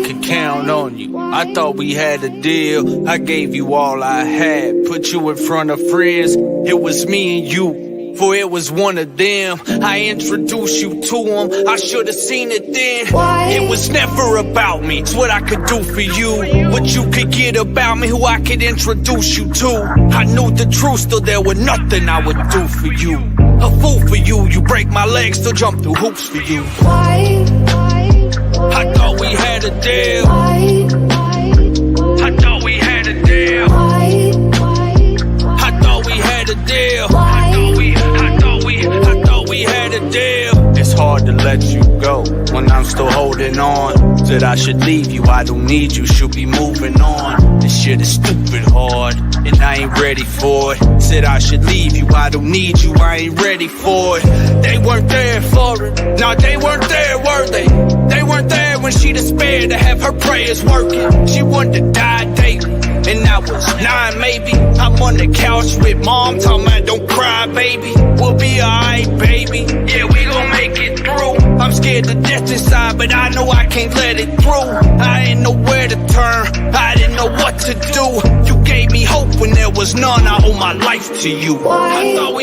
I could count on you. I thought we had a deal. I gave you all I had, put you in front of friends. It was me and you, for it was one of them. I introduced you to them, I should've seen it then. It was never about me, it's what I could do for you, what you could get about me, who I could introduce you to. I knew the truth, still there was nothing I would do for you. A fool for you, you break my legs, still jump through hoops for you. I thought we had a deal. I thought we had a deal. I thought we had a deal. I thought we had a deal. It's hard to let you go when I'm still holding on. Said I should leave you, I don't need you, should be moving on. This shit is stupid hard, and I ain't ready for it. Said I should leave you, I don't need you, I ain't ready for it. They weren't there for it, no, they weren't there, were they? They weren't there when she despaired to have her prayers working. She wanted to die daily, and I was 9 maybe. I'm on the couch with mom, talking about don't cry, baby. We'll be alright, baby. Yeah, we gon' make it through. I'm scared to death inside, but I know I can't let it through. I ain't know where to turn, I didn't know what to do. You gave me hope when there was none, I owe my life to you. I thought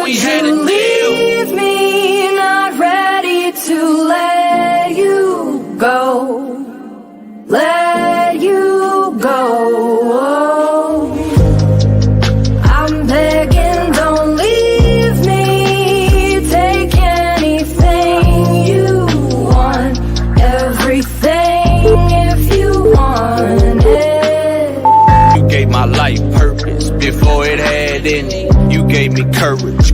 we had a deal. Leave me not ready to let you go. Let you go. I'm begging, don't leave me. Take anything you want, everything if you want it. You gave my life purpose before it had any. You gave me courage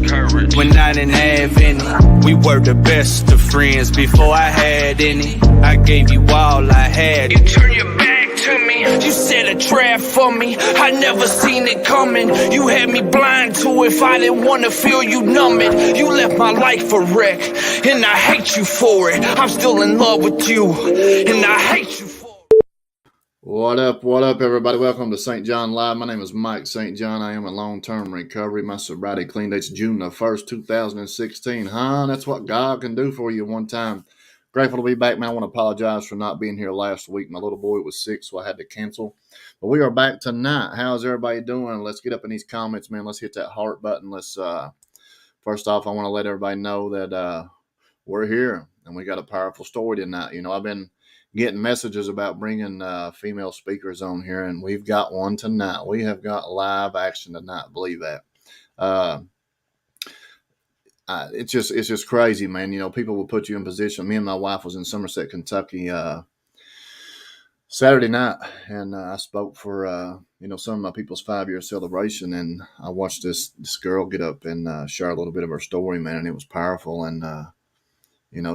when I didn't have any. We were the best of friends before I had any. I gave you all I had. You turned your back to me. You set a trap for me. I never seen it coming. You had me blind to it if I didn't want to feel you numb it. You left my life a wreck, and I hate you for it. I'm still in love with you, and I hate you for it. What up, everybody? Welcome to St. John Live. My name is Mike St. John. I am in long-term recovery. My sobriety clean date's June the 1st, 2016. That's what God can do for you one time. Grateful to be back, man. I want to apologize for not being here last week. My little boy was sick, so I had to cancel. But we are back tonight. How's everybody doing? Let's get up in these comments, man. Let's hit that heart button. First off, I want to let everybody know that we're here, and we got a powerful story tonight. You know, I've been getting messages about bringing female speakers on here, and we've got one tonight. We have got live action tonight. Believe that. It's just crazy, man. You know, people will put you in position. Me and my wife was in Somerset, Kentucky Saturday night, and I spoke for some of my people's 5-year celebration, and I watched this girl get up and share a little bit of her story, man, and it was powerful. And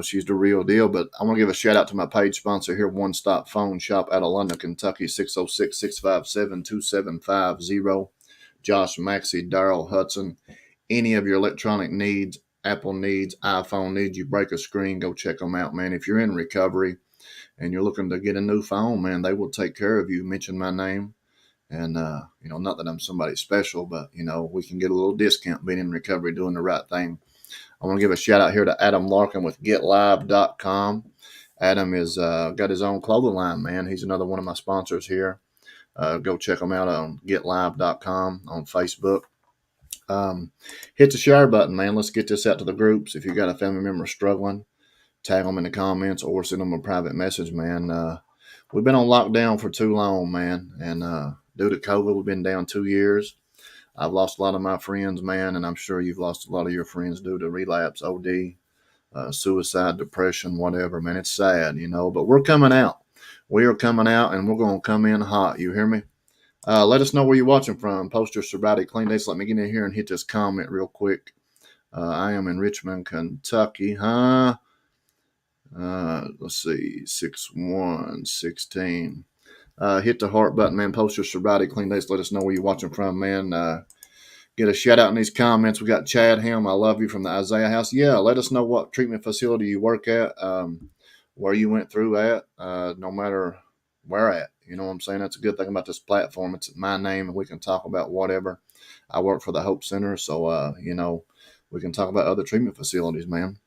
she's the real deal. But I want to give a shout out to my page sponsor here, One Stop Phone Shop out of London, Kentucky, 606-657-2750. Josh Maxey, Darrell Hudson. Any of your electronic needs, Apple needs, iPhone needs, you break a screen, go check them out, man. If you're in recovery and you're looking to get a new phone, man, they will take care of you. Mention my name. And, not that I'm somebody special, but, we can get a little discount being in recovery, doing the right thing. I want to give a shout out here to Adam Larkin with GetLive.com. Adam is got his own clothing line, man. He's another one of my sponsors here. Go check him out on GetLive.com on Facebook. Hit the share button, man. Let's get this out to the groups. If you got a family member struggling, tag them in the comments or send them a private message, man. We've been on lockdown for too long, man. And due to COVID, we've been down 2 years. I've lost a lot of my friends, man, and I'm sure you've lost a lot of your friends due to relapse, OD, suicide, depression, whatever, man. It's sad, but we're coming out. We are coming out, and we're going to come in hot. You hear me? Let us know where you're watching from. Post your sobriety clean dates. Let me get in here and hit this comment real quick. I am in Richmond, Kentucky. Let's see, 6/1/16. Hit the heart button, man. Post your sobriety clean dates. Let us know where you're watching from, man. Get a shout out in these comments. We got Chad Helm. I love you from the Isaiah House. Yeah, let us know what treatment facility you work at, where you went through at, no matter where at. You know what I'm saying? That's a good thing about this platform. It's my name, and we can talk about whatever. I work for the Hope Center, so, we can talk about other treatment facilities, man.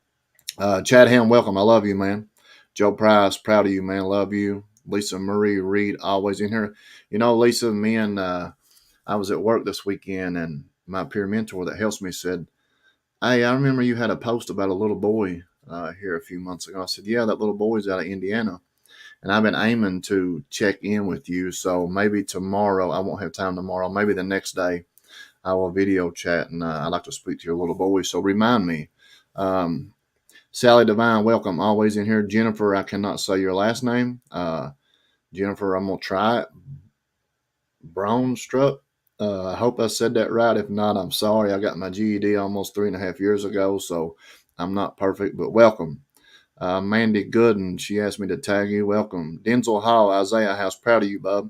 Chad Helm, welcome. I love you, man. Joe Price, proud of you, man. Love you. Lisa Marie Reed, always in here. Lisa, me and I was at work this weekend, and my peer mentor that helps me said, "Hey, I remember you had a post about a little boy here a few months ago." I said, "Yeah, that little boy's out of Indiana." And I've been aiming to check in with you. So maybe tomorrow, I won't have time tomorrow. Maybe the next day, I will video chat, and I'd like to speak to your little boy. So remind me. Sally Devine, welcome. Always in here. Jennifer, I cannot say your last name. Jennifer, I'm going to try it. Braunstrup. I hope I said that right. If not, I'm sorry. I got my GED almost 3.5 years ago, so I'm not perfect, but welcome. Mandy Gooden, she asked me to tag you. Welcome. Denzel Hall, Isaiah House, proud of you, bub.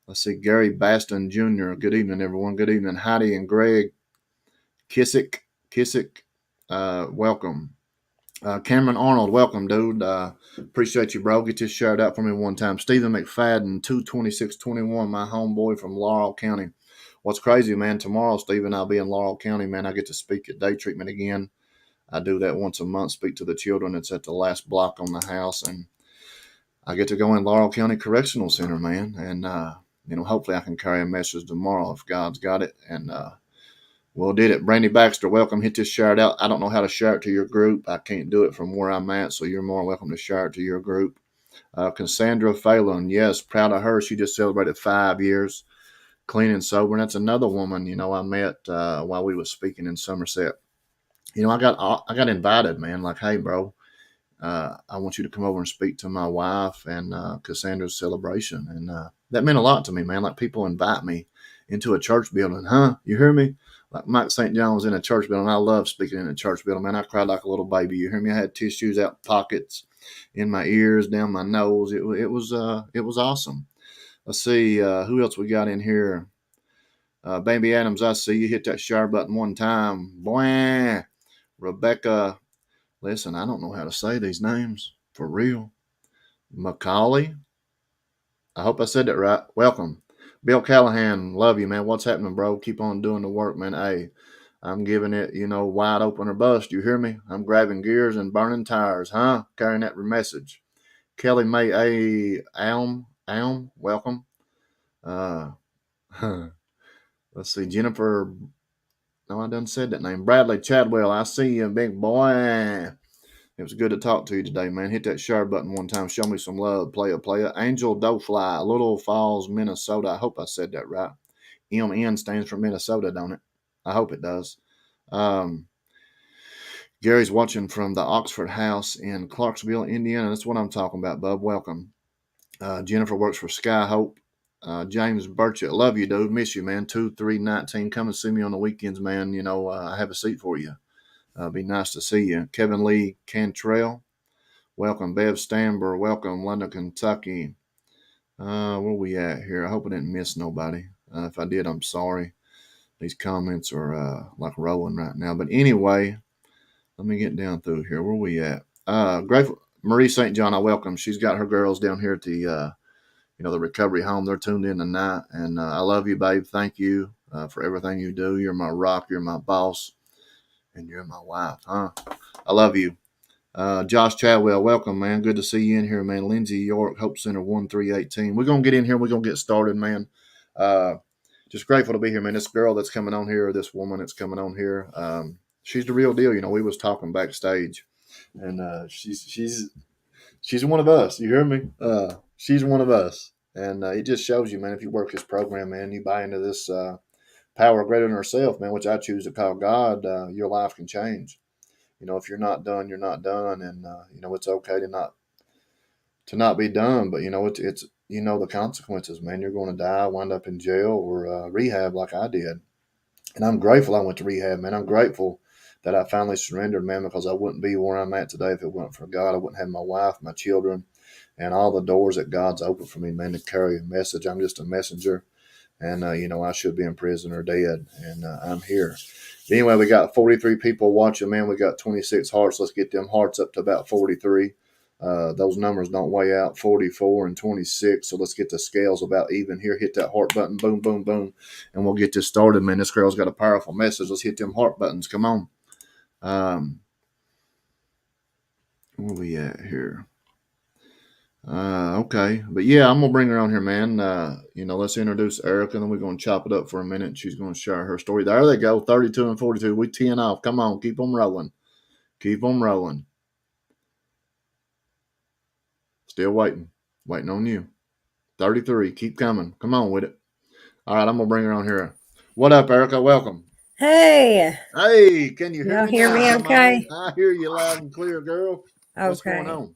Let's see, Gary Baston Jr., good evening, everyone. Good evening. Heidi and Greg Kissick, welcome. Cameron Arnold, welcome, dude. Appreciate you, bro. Get this shared out for me one time. Stephen McFadden, 22621, my homeboy from Laurel County. What's crazy, man, tomorrow, Stephen, I'll be in Laurel County, man. I get to speak at day treatment again. I do that once a month, speak to the children. It's at the last block on the house, and I get to go in Laurel County Correctional Center, man. And, hopefully I can carry a message tomorrow if God's got it. And, well, did it. Brandy Baxter, welcome. Hit this share it out. I don't know how to share it to your group. I can't do it from where I'm at, so you're more welcome to share it to your group. Cassandra Phelan, yes, proud of her. She just celebrated 5 years clean and sober. And that's another woman, I met while we was speaking in Somerset. I got invited, man. Like, hey, bro, I want you to come over and speak to my wife and Cassandra's celebration. And that meant a lot to me, man. Like, people invite me into a church building. Huh? You hear me? Like Mike St. John was in a church building. I love speaking in a church building, man. I cried like a little baby. You hear me? I had tissues out pockets, in my ears, down my nose. It was awesome. Let's see who else we got in here. Baby Adams, I see you. Hit that share button one time. Boy, Rebecca. Listen, I don't know how to say these names for real. Macaulay. I hope I said that right. Welcome. Bill Callahan, love you, man. What's happening, bro? Keep on doing the work, man. Hey, I'm giving it, wide open or bust. You hear me? I'm grabbing gears and burning tires, huh? Carrying that message. Kelly May Alm, welcome. Let's see, Jennifer. No, I done said that name. Bradley Chadwell, I see you, big boy. It was good to talk to you today, man. Hit that share button one time. Show me some love. Player. Angel Doughfly, Little Falls, Minnesota. I hope I said that right. MN stands for Minnesota, don't it? I hope it does. Gary's watching from the Oxford House in Clarksville, Indiana. That's what I'm talking about, bub. Welcome. Jennifer works for Sky Hope. James Burchett, love you, dude. Miss you, man. 2319. Come and see me on the weekends, man. I have a seat for you. Be nice to see you. Kevin Lee Cantrell, welcome. Bev Stamber, welcome. London, Kentucky. Where we at here? I hope I didn't miss nobody. If I did, I'm sorry. These comments are like rolling right now. But anyway, let me get down through here. Where we at? Grateful Marie St. John, I welcome. She's got her girls down here at the the recovery home. They're tuned in tonight, and I love you, babe. Thank you for everything you do. You're my rock. You're my boss, and you're my wife, huh? I love you. Josh Chadwell, welcome, man. Good to see you in here, man. Lindsay York, Hope Center 1318. We're going to get in here. We're going to get started, man. Just grateful to be here, man. This girl that's coming on here, this woman that's coming on here, she's the real deal. We was talking backstage, and she's one of us. You hear me? She's one of us. And it just shows you, man, if you work this program, man, you buy into this power greater than herself, man, which I choose to call God, your life can change. If you're not done, you're not done. And, it's okay to not be done. But, it's the consequences, man. You're going to die, wind up in jail or rehab like I did. And I'm grateful I went to rehab, man. I'm grateful that I finally surrendered, man, because I wouldn't be where I'm at today if it wasn't for God. I wouldn't have my wife, my children, and all the doors that God's opened for me, man, to carry a message. I'm just a messenger. And, I should be in prison or dead. And I'm here. Anyway, we got 43 people watching, man. We got 26 hearts. Let's get them hearts up to about 43. Those numbers don't weigh out, 44 and 26. So let's get the scales about even here. Hit that heart button. Boom, boom, boom. And we'll get this started, man. This girl's got a powerful message. Let's hit them heart buttons. Come on. Where we at here? Okay, but yeah, I'm gonna bring her on here, man. Let's introduce Erica, and then we're gonna chop it up for a minute. And she's gonna share her story. There they go, 32 and 42. We 10 off. Come on, keep them rolling. Keep them rolling. Still waiting on you. 33. Keep coming. Come on with it. All right, I'm gonna bring her on here. What up, Erica? Welcome. Hey, Hey, can you hear y'all me hear now? me Come on. okay? I hear you loud and clear, girl. What's going Okay. on?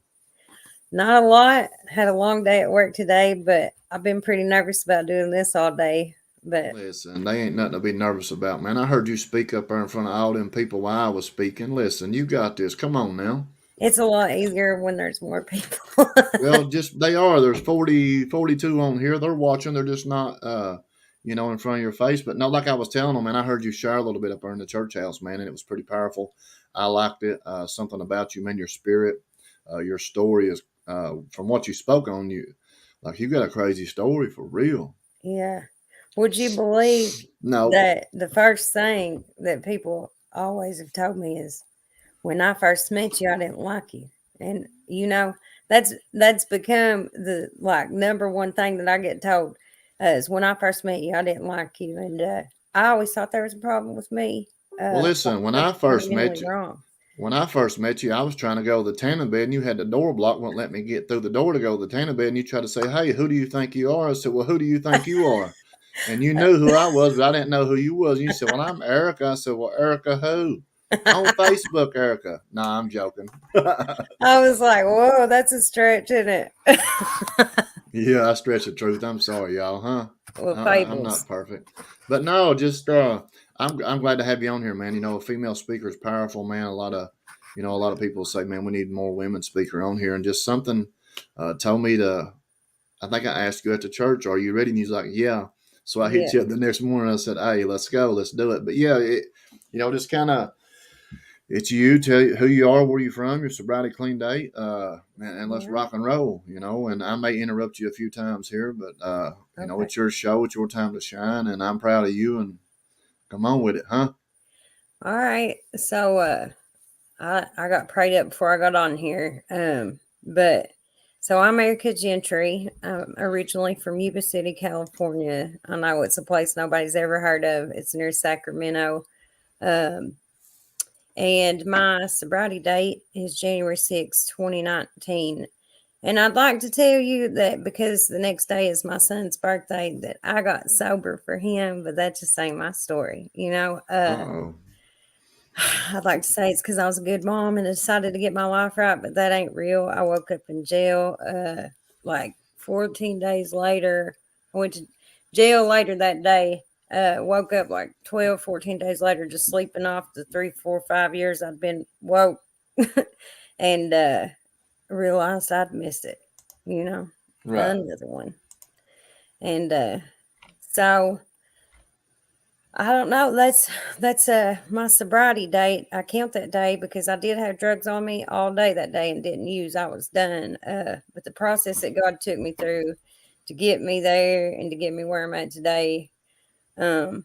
Not a lot. Had a long day at work today, but I've been pretty nervous about doing this all day. But Listen, they ain't nothing to be nervous about, man. I heard you speak up there in front of all them people while I was speaking. Listen, you got this. Come on now. it's a lot easier when there's more people. Well, just they are. There's 40, 42 on here. They're watching. They're just not, in front of your face. But no, like I was telling them, man, I heard you share a little bit up there in the church house, man, and it was pretty powerful. I liked it. Something about you, man, your spirit, your story is, from what you spoke on, you got a crazy story for real. Yeah. Would you believe No, that the first thing that people always have told me is when I first met you, I didn't like you. And that's become the like number one thing that I get told is when I first met you, I didn't like you. And I always thought there was a problem with me. well, Like listen, something fundamentally wrong. when I first met you, I was trying to go to the tanning bed, and you had the door blocked, wouldn't let me get through the door to go to the tanning bed. And you tried to say, "Hey, who do you think you are?" I said, "Well, who do you think you are?" And you knew who I was, but I didn't know who you was. And you said, "Well, I'm Erica." I said, "Well, Erica who?" On Facebook, Erica. Nah, I'm joking. I was like, whoa, that's a stretch, isn't it? Yeah, I stretch the truth. I'm sorry, y'all, huh? Well, I'm fables. not perfect, but no, just I'm glad to have you on here, man. A female speaker is powerful, man. A lot of people say, man, we need more women speaker on here, and just something told me to. I think I asked you at the church, "Are you ready?" And he's like, "Yeah." So I hit Yeah. you up the next morning. I said, "Hey, let's go, let's do it." But yeah, just kind of it's you. Tell you who you are, where you from, your sobriety clean date, and let's Yeah. rock and roll. And I may interrupt you a few times here, but Okay. it's your show, it's your time to shine, and I'm proud of you. And come on with it, huh? All right. So I got prayed up before I got on here. But so I'm Erica Gentry. I'm originally from Yuba City, California. I know it's a place nobody's ever heard of. It's near Sacramento. Um, and my sobriety date is January 2019. And I'd like to tell you that because the next day is my son's birthday, that I got sober for him, but that just ain't my story, Oh, I'd like to say it's because I was a good mom and decided to get my life right, but that ain't real. I woke up in jail like 14 days later. I went to jail later that day. Woke up like 12, 14 days later, just sleeping off the 3, 4, 5 years I'd been woke and realized I'd missed it, you know, right. another one. And so I don't know. That's my sobriety date. I count that day because I did have drugs on me all day that day and didn't use. I was done. But the process that God took me through to get me there and to get me where I'm at today, um,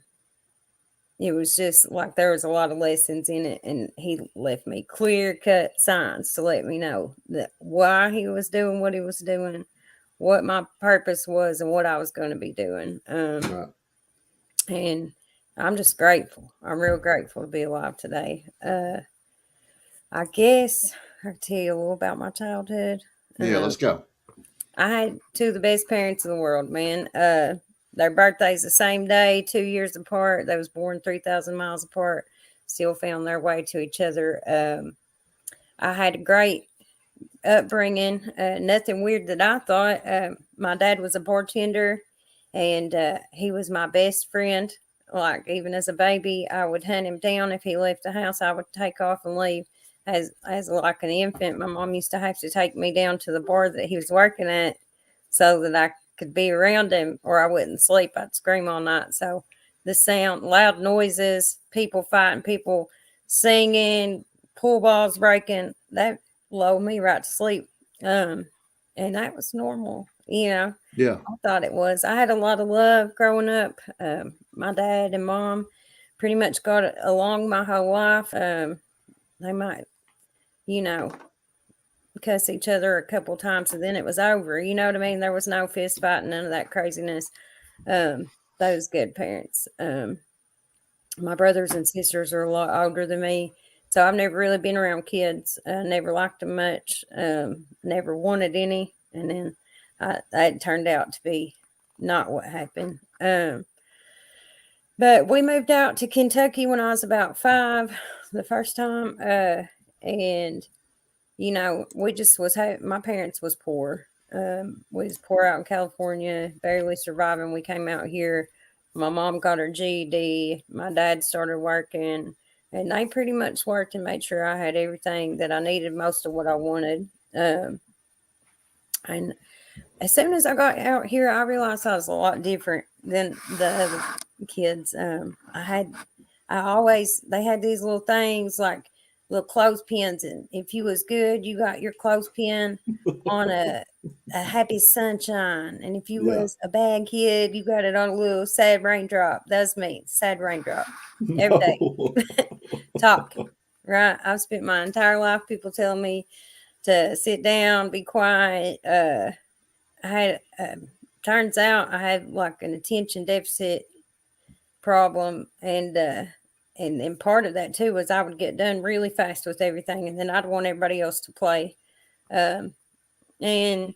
it was just like there was a lot of lessons in it, and He left me clear cut signs to let me know that why He was doing what He was doing, what my purpose was, and what I was going to be doing. Right. And I'm just grateful. I'm real grateful to be alive today. I guess I can tell you a little about my childhood. Yeah, let's go. I had two of the best parents in the world, man. Their birthdays the same day, 2 years apart. They was born 3,000 miles apart. Still found their way to each other. I had a great upbringing. Nothing weird that I thought. My dad was a bartender, and he was my best friend. Like even as a baby, I would hunt him down if he left the house. I would take off and leave. As like an infant, my mom used to have to take me down to the bar that he was working at, so that I could be around him, or I wouldn't sleep. I'd scream all night. So the sound, loud noises, people fighting, people singing, pool balls breaking, that lulled me right to sleep. Um, and that was normal, Yeah, I thought it was. I had a lot of love growing up. My dad and mom pretty much got along my whole life. They might, you know, cuss each other a couple times, and then it was over. You know what I mean? There was no fist fighting, none of that craziness. Those good parents. My brothers and sisters are a lot older than me, so I've never really been around kids. Never liked them much. Never wanted any, and then that turned out to be not what happened. But we moved out to Kentucky when I was about 5, the first time, and we just was my parents was poor. We was poor out in California, barely surviving. We came out here. My mom got her GED. My dad started working, and they pretty much worked and made sure I had everything that I needed, most of what I wanted. And as soon as I got out here, I realized I was a lot different than the other kids. They had these little things like little clothespins, and if you was good, you got your clothespin on a happy sunshine, and if you Yeah. was a bad kid, you got it on a little sad raindrop. That's me, sad raindrop, every day. No. Talking, right? I've spent my entire life people telling me to sit down, be quiet. I had turns out I had like an attention deficit problem, and part of that too was I would get done really fast with everything, and then I'd want everybody else to play, um, and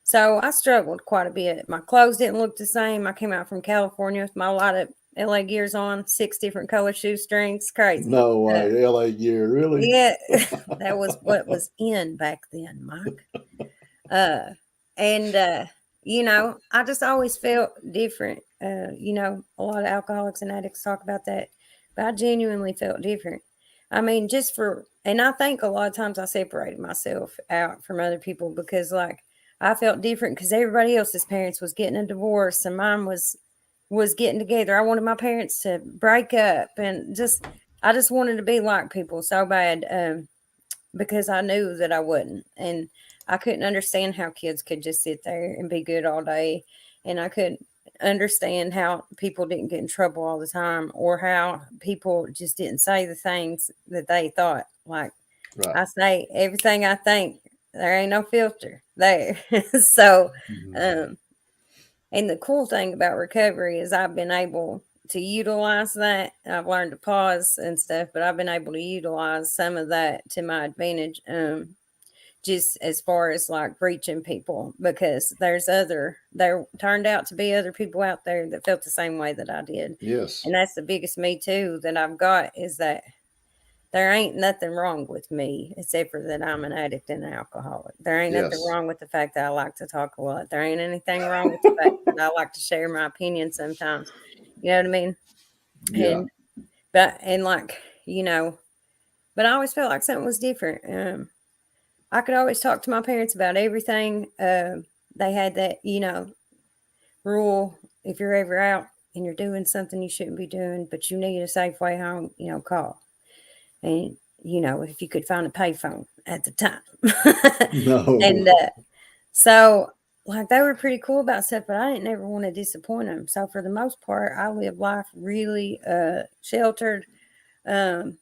so I struggled quite a bit. My clothes didn't look the same. I came out from California with my lot of LA gears on, 6 different color shoestrings, crazy. No way. LA gear, really? Yeah, that was what was in back then, Mike. Uh, and I just always felt different. A lot of alcoholics and addicts talk about that, but I genuinely felt different. I mean, and I think a lot of times I separated myself out from other people because, like, I felt different because everybody else's parents was getting a divorce and mine was getting together. I wanted my parents to break up, and I just wanted to be like people so bad. Because I knew that I wouldn't. And I couldn't understand how kids could just sit there and be good all day. And I couldn't understand how people didn't get in trouble all the time, or how people just didn't say the things that they thought. Like, Right. I say everything I think, there ain't no filter there. So, Mhm. um, and the cool thing about recovery is I've been able to utilize that. I've learned to pause and stuff, but I've been able to utilize some of that to my advantage. Just as far as like reaching people, because there turned out to be other people out there that felt the same way that I did. Yes. And that's the biggest me too that I've got, is that there ain't nothing wrong with me except for that I'm an addict and an alcoholic. There ain't nothing Yes. wrong with the fact that I like to talk a lot. There ain't anything wrong with the fact that I like to share my opinions sometimes. You know what I mean? Yeah. And and like, you know, but I always felt like something was different. I could always talk to my parents about everything. They had that, rule: if you're ever out and you're doing something you shouldn't be doing, but you need a safe way home, call. And, if you could find a payphone at the time. And No. so, like, they were pretty cool about stuff, but I didn't ever want to disappoint them. So, for the most part, I lived life really sheltered. Um,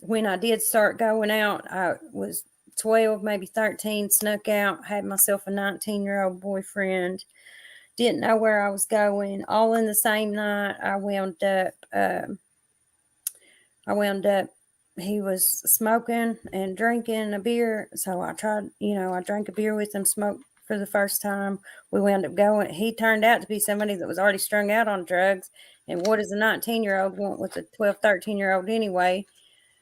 when I did start going out, I was 12, maybe 13, snuck out, had myself a 19-year-old boyfriend, didn't know where I was going. All in the same night, I wound up, he was smoking and drinking a beer. So I tried, I drank a beer with him, smoked for the first time. We wound up going. He turned out to be somebody that was already strung out on drugs. And what does a 19-year-old want with a 12, 13-year-old anyway?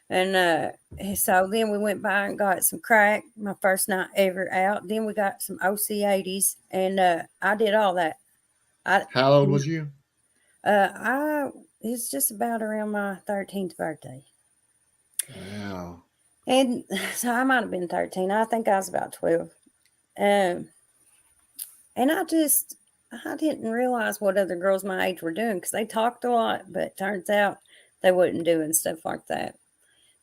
And so then we went by and got some crack, my first night ever out. Then we got some OC80s, and I did all that. I, How old was you? I it's just about around my 13th birthday. Wow. And so I might have been 13. I think I was about 12. Um, and I didn't realize what other girls my age were doing because they talked a lot, but turns out they wasn't doing stuff like that.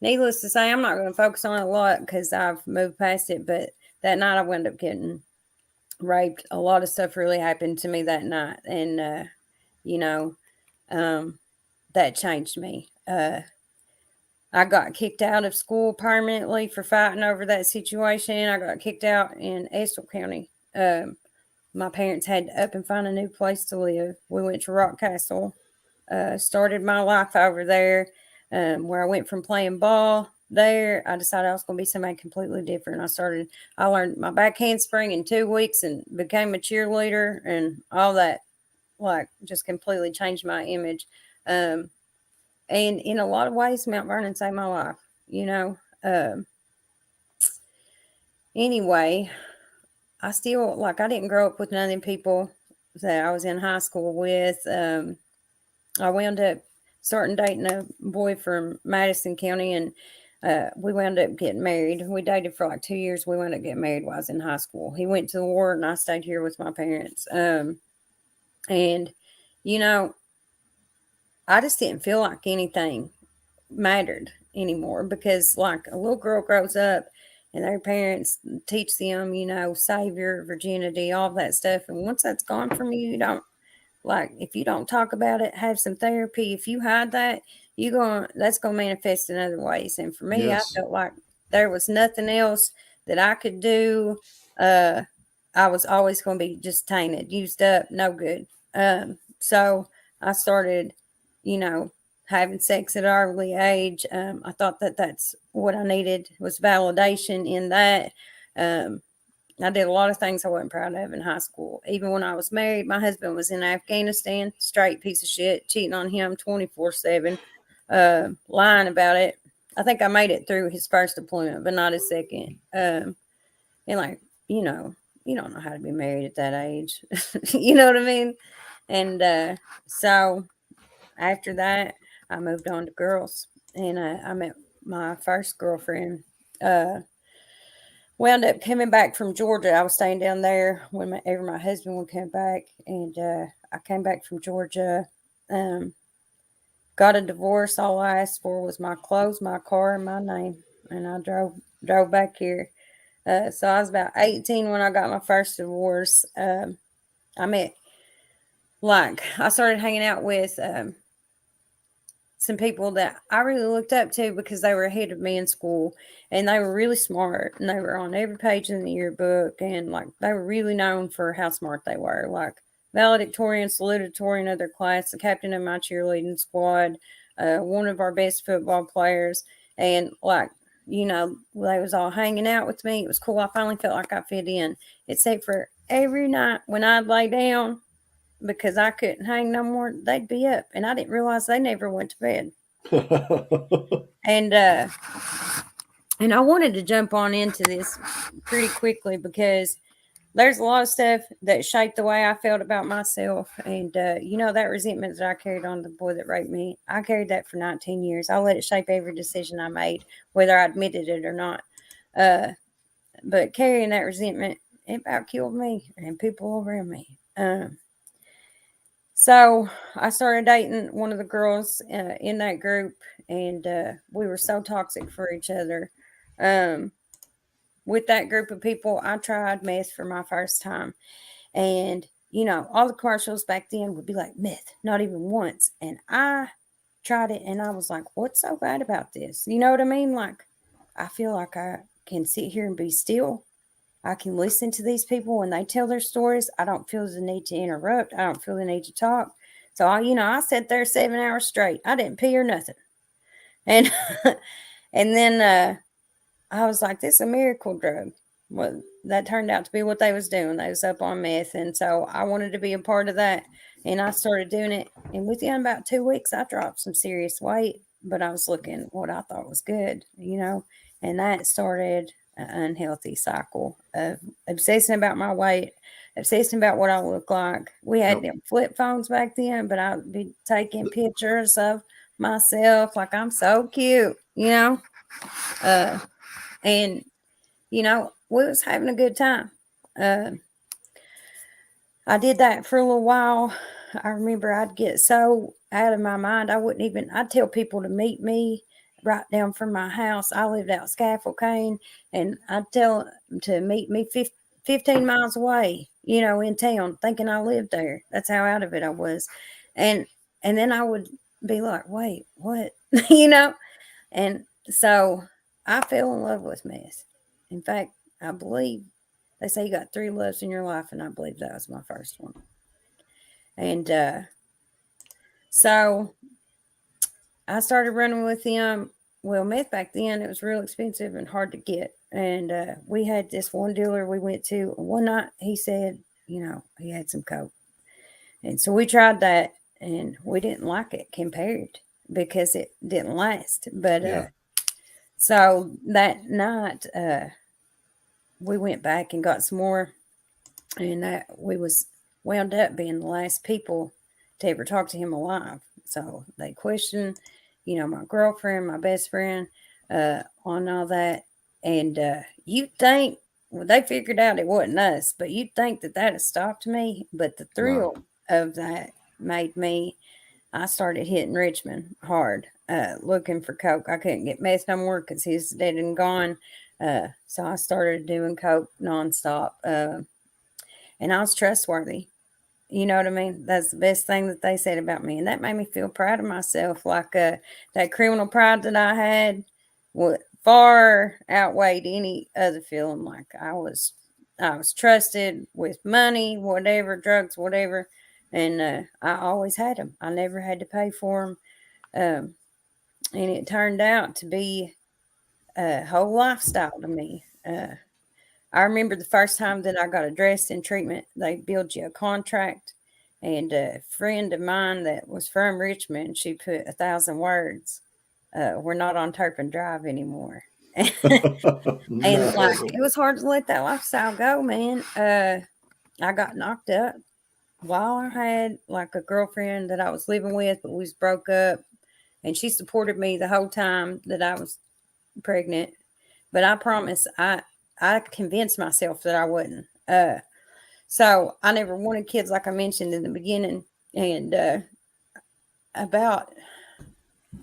Needless to say, I'm not going to focus on it a lot because I've moved past it. But that night I wound up getting raped. A lot of stuff really happened to me that night. And, you know, um, that changed me. I got kicked out of school permanently for fighting over that situation. I got kicked out in Estill County. My parents had to up and find a new place to live. We went to Rock Castle, started my life over there, where I went from playing ball there. I decided I was going to be somebody completely different. I learned my back handspring in 2 weeks and became a cheerleader and all that, like, just completely changed my image. And in a lot of ways, Mount Vernon saved my life, you know. Anyway, I still, like, I didn't grow up with none of them people that I was in high school with. I wound up starting dating a boy from Madison County, and we wound up getting married. We dated for like 2 years. We wound up getting married while I was in high school. He went to the war, and I stayed here with my parents. And, you know, I just didn't feel like anything mattered anymore because, like, a little girl grows up and their parents teach them, savior, virginity, all that stuff. And once that's gone from you, you don't, like, if you don't talk about it, have some therapy. If you hide that, that's gonna manifest in other ways. And for me, I Yes. felt like there was nothing else that I could do. Uh, I was always gonna be just tainted, used up, no good. So I started, you know, having sex at an early age. I thought that that's what I needed was validation in that. Um, I did a lot of things I wasn't proud of in high school. Even when I was married, my husband was in Afghanistan, straight piece of shit, cheating on him 24/7, lying about it. I think I made it through his first deployment, but not his second. And, like, you know, you don't know how to be married at that age. You know what I mean? And so after that, I moved on to girls, and I met my first girlfriend. Uh, Wound up coming back from Georgia. I was staying down there whenever my husband would come back, and I came back from Georgia. Um, got a divorce. All I asked for was my clothes, my car, and my name, and I drove back here. So I was about 18 when I got my first divorce. I met, like, I started hanging out with some people that I really looked up to because they were ahead of me in school, and they were really smart, and they were on every page in the yearbook, and, like, they were really known for how smart they were, like valedictorian, salutatorian of their class, the captain of my cheerleading squad, one of our best football players, and, like, they was all hanging out with me. It was cool. I finally felt like I fit in, except for every night when I'd lay down because I couldn't hang no more, they'd be up, and I didn't realize they never went to bed. And I wanted to jump on into this pretty quickly because there's a lot of stuff that shaped the way I felt about myself. And that resentment that I carried on the boy that raped me, I carried that for 19 years. I let it shape every decision I made, whether I admitted it or not. But carrying that resentment, it about killed me and people around me. So I started dating one of the girls in that group, and we were so toxic for each other. Um, with that group of people, I tried meth for my first time. And, all the commercials back then would be like, meth, not even once. And I tried it, and I was like, what's so bad about this? You know what I mean? Like, I feel like I can sit here and be still. I can listen to these people when they tell their stories. I don't feel the need to interrupt. I don't feel the need to talk. So I sat there 7 hours straight. I didn't pee or nothing. And and then I was like, this is a miracle drug. Well, that turned out to be what they was doing. They was up on meth. And so I wanted to be a part of that. And I started doing it. And within about 2 weeks, I dropped some serious weight. But I was looking what I thought was good, And that started an unhealthy cycle of obsessing about my weight, obsessing about what I look like. We had them flip phones back then, but I'd be taking pictures of myself like I'm so cute, and we was having a good time. I did that for a little while. I remember I'd get so out of my mind, I'd tell people to meet me right down from my house. I lived out Scaffold Cane, and I'd tell them to meet me 15 miles away, in town, thinking I lived there. That's how out of it I was. And then I would be like, wait, what? you know? And so I fell in love with meth. In fact, I believe they say you got three loves in your life, and I believe that was my first one. And so I started running with him. Well, meth back then, it was real expensive and hard to get. And we had this one dealer we went to. One night, he said, he had some coke. And so we tried that, and we didn't like it compared because it didn't last. But Yeah. so that night, we went back and got some more, and that we was wound up being the last people to ever talk to him alive. So they questioned, my girlfriend, my best friend, on all that. And you'd think, well, they figured out it wasn't us, but you'd think that that had stopped me. But the No. thrill of that made me, I started hitting Richmond hard, looking for coke. I couldn't get meth no more because he's dead and gone. So I started doing coke nonstop. And I was trustworthy. You know what I mean? That's the best thing that they said about me, and that made me feel proud of myself. Like that criminal pride that I had, what far outweighed any other feeling. Like I was trusted with money, whatever, drugs, whatever, and I always had them. I never had to pay for them, and it turned out to be a whole lifestyle to me. I remember the first time that I got addressed in treatment, they build you a contract. And a friend of mine that was from Richmond, she put 1,000 words. We're not on Turpin Drive anymore. And like No. it was hard to let that lifestyle go, man. I got knocked up while I had like a girlfriend that I was living with, but we was broke up, and she supported me the whole time that I was pregnant. But I promise I convinced myself that I wouldn't. So I never wanted kids, like I mentioned in the beginning. And about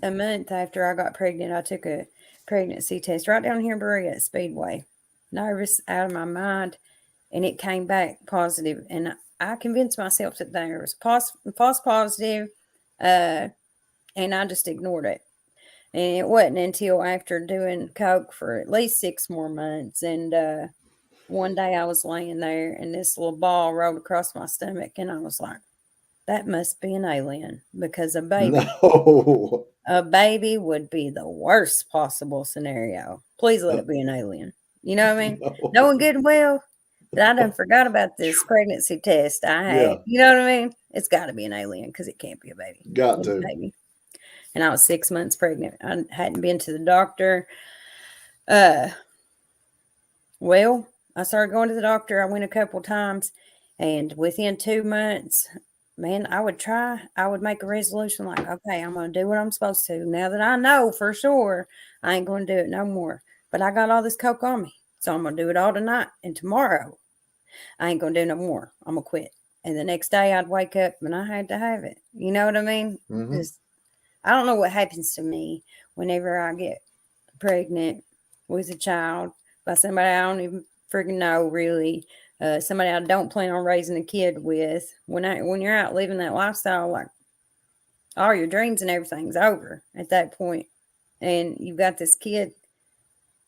a month after I got pregnant, I took a pregnancy test right down here in Berea at Speedway. Nervous, out of my mind, and it came back positive. And I convinced myself that there was false positive, and I just ignored it. And it wasn't until after doing coke for at least 6 more months, and one day I was laying there and this little ball rolled across my stomach, and I was like, that must be an alien, because No. a baby would be the worst possible scenario. Please let it be an alien. You know what I mean? No. Knowing good and well that I done forgot about this pregnancy test I had. Yeah. You know what I mean? It's got to be an alien because it can't be a baby. Got It's a to. baby. And I was 6 months pregnant. I hadn't been to the doctor. Uh, Well, I started going to the doctor. I went a couple times, and within 2 months, man, I would make a resolution like, okay, I'm going to do what I'm supposed to. Now that I know for sure, I ain't going to do it no more. But I got all this coke on me. So I'm going to do it all tonight. And tomorrow, I ain't going to do no more. I'm going to quit. And the next day, I'd wake up and I had to have it. You know what I mean? Hmm. Just, I don't know what happens to me whenever I get pregnant with a child by somebody I don't even freaking know, really. Somebody I don't plan on raising a kid with. When you're out living that lifestyle, like all your dreams and everything's over at that point, and you've got this kid.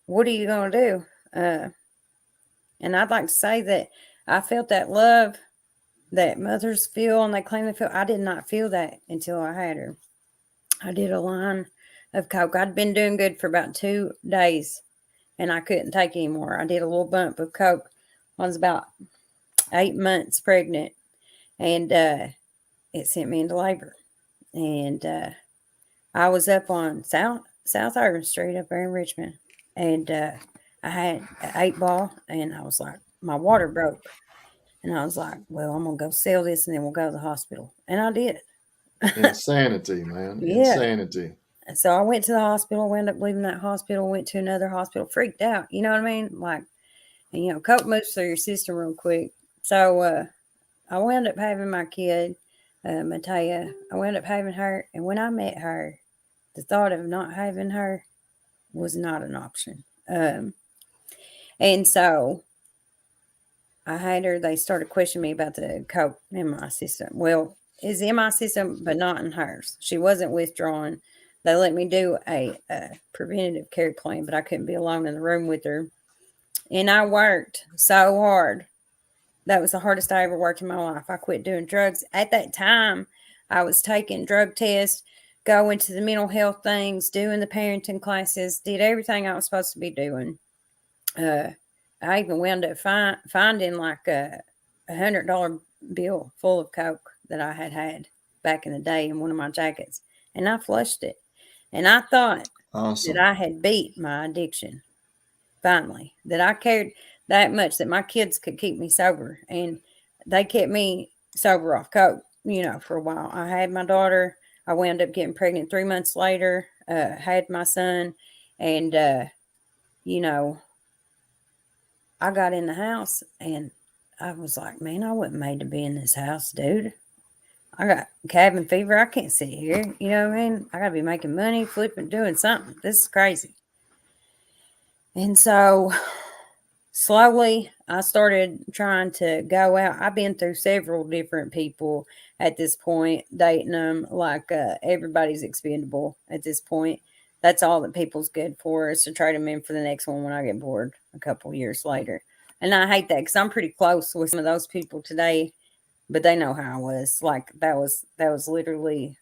What are you gonna do? And I'd like to say that I felt that love that mothers feel and they claim they feel. I did not feel that until I had her. I did a line of coke. I'd been doing good for about 2 days, and I couldn't take anymore. I did a little bump of coke. I was about 8 months pregnant, and it sent me into labor. And I was up on South Irving Street up there in Richmond, and I had an 8 ball, and I was like, my water broke, and I was like, well, I'm gonna go sell this, and then we'll go to the hospital, and I did. Insanity, man. Yeah. Insanity. So I went to the hospital, wound up leaving that hospital, went to another hospital, freaked out. You know what I mean? Like, and coke moves through your system real quick. So I wound up having my kid, Matea. I wound up having her, and when I met her, the thought of not having her was not an option. And so I had her. They started questioning me about the coke in my system. Well, it's in my system, but not in hers. She wasn't withdrawing. they let me do a preventative care plan, but I couldn't be alone in the room with her. And I worked so hard. That was the hardest I ever worked in my life. I quit doing drugs. At that time, I was taking drug tests, going to the mental health things, doing the parenting classes, did everything I was supposed to be doing. I even wound up finding like $100 bill full of Coke that I had back in the day in one of my jackets. And I flushed it. And I thought that Awesome. I had beat my addiction finally, that I cared that much that my kids could keep me sober. And they kept me sober off Coke, for a while. I had my daughter. I wound up getting pregnant 3 months later, had my son. And, you know, I got in the house and I was like, man, I wasn't made to be in this house, dude. I got cabin fever. I can't sit here. You know what I mean? I got to be making money, flipping, doing something. This is crazy. And so slowly I started trying to go out. I've been through several different people at this point, dating them like everybody's expendable at this point. That's all that people's good for is to trade them in for the next one when I get bored a couple years later. And I hate that because I'm pretty close with some of those people today, but they know how I was. Like that was literally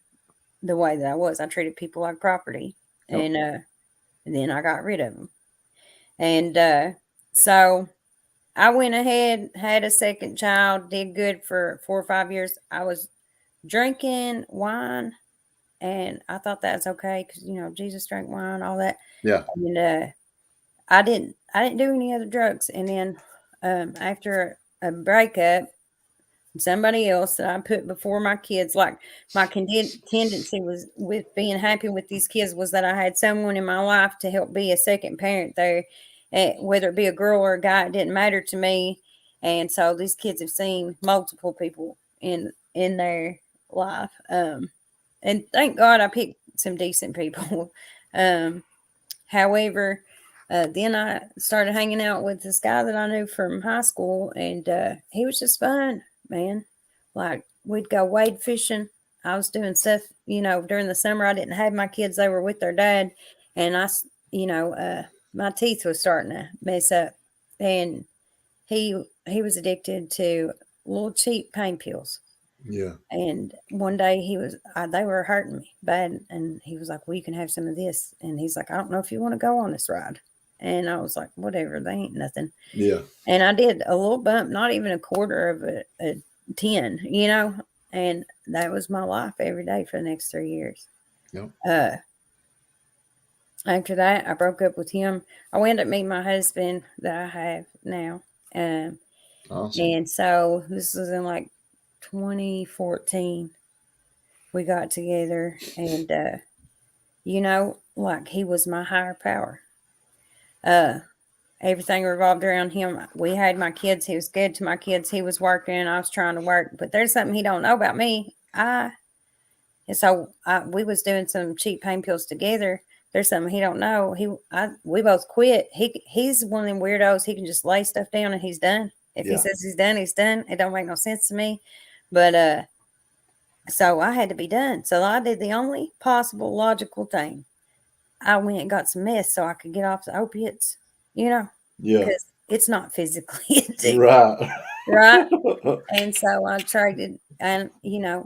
the way that I was. I treated people like property, Yep. and then I got rid of them. And so I went ahead, had a second child, did good for 4 or 5 years. I was drinking wine, and I thought that was okay because Jesus drank wine, all that. Yeah. And I didn't do any other drugs. And then after a breakup, somebody else that I put before my kids, like my tendency was with being happy with these kids was that I had someone in my life to help be a second parent there, whether it be a girl or a guy, it didn't matter to me. And so these kids have seen multiple people in their life, and thank God I picked some decent people. However, then I started hanging out with this guy that I knew from high school, and he was just fun, man. Like we'd go wade fishing. I was doing stuff, during the summer. I didn't have my kids; they were with their dad, and my teeth was starting to mess up, and he was addicted to little cheap pain pills. Yeah. And one day they were hurting me bad. And he was like, well, you can have some of this. And he's like, I don't know if you want to go on this ride. And I was like, whatever, they ain't nothing. Yeah. And I did a little bump, not even a quarter of a 10, and that was my life every day for the next 3 years. Yep. After that, I broke up with him. I wound up meeting my husband that I have now. Awesome. And so this was in like 2014. We got together, and like he was my higher power. Everything revolved around him. We had my kids. He was good to my kids. He was working. I was trying to work, but there's something he don't know about me. We was doing some cheap pain pills together. There's something he don't know. We both quit. He's one of them weirdos. He can just lay stuff down and he's done. If he says he's done, he's done. It don't make no sense to me. But so I had to be done. So I did the only possible logical thing. I went and got some meth so I could get off the opiates, Yeah. because it's not physically addictive, Right. right? And so I traded, and I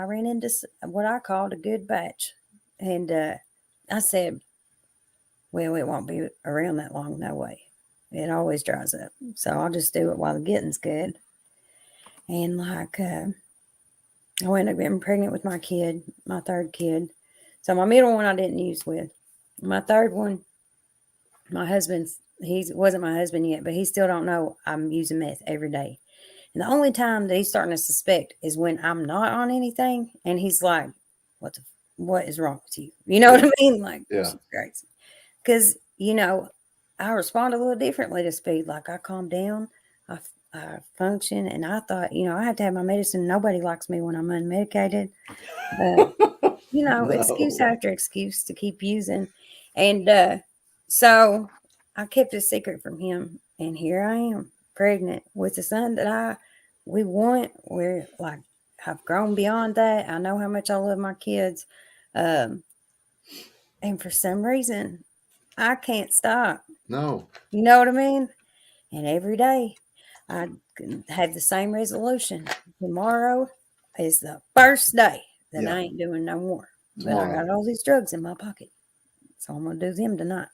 ran into what I called a good batch, and I said, "Well, it won't be around that long, no way. It always dries up, so I'll just do it while the getting's good." And like, I wound up getting pregnant with my kid, my third kid. So my middle one I didn't use with. My third one, my husband's, he wasn't my husband yet, but he still don't know I'm using meth every day. And the only time that he's starting to suspect is when I'm not on anything, and he's like, what is wrong with you? You know what I mean? Like, Yeah. she's crazy. Because, I respond a little differently to speed. Like, I calm down, I function, and I thought, I have to have my medicine. Nobody likes me when I'm unmedicated. Excuse after excuse to keep using. And so I kept a secret from him. And here I am, pregnant with a son that we want. We're like, I've grown beyond that. I know how much I love my kids. And for some reason, I can't stop. No. You know what I mean? And every day I have the same resolution. Tomorrow is the first day that Yeah. I ain't doing no more. But I Tomorrow. got all these drugs in my pocket. So I'm going to do them tonight.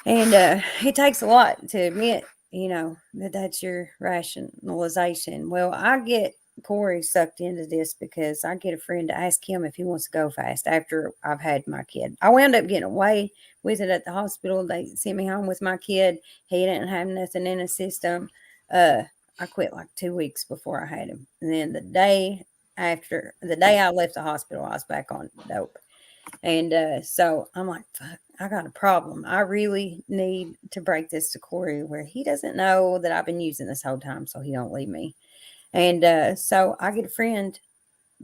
And it takes a lot to admit, that that's your rationalization. Well, I get Corey sucked into this because I get a friend to ask him if he wants to go fast after I've had my kid. I wound up getting away with it at the hospital. They sent me home with my kid. He didn't have nothing in his system. I quit like 2 weeks before I had him. And then the day I left the hospital, I was back on dope. And so I'm like, fuck, I got a problem. I really need to break this to Corey where he doesn't know that I've been using this whole time so he don't leave me. And so I get a friend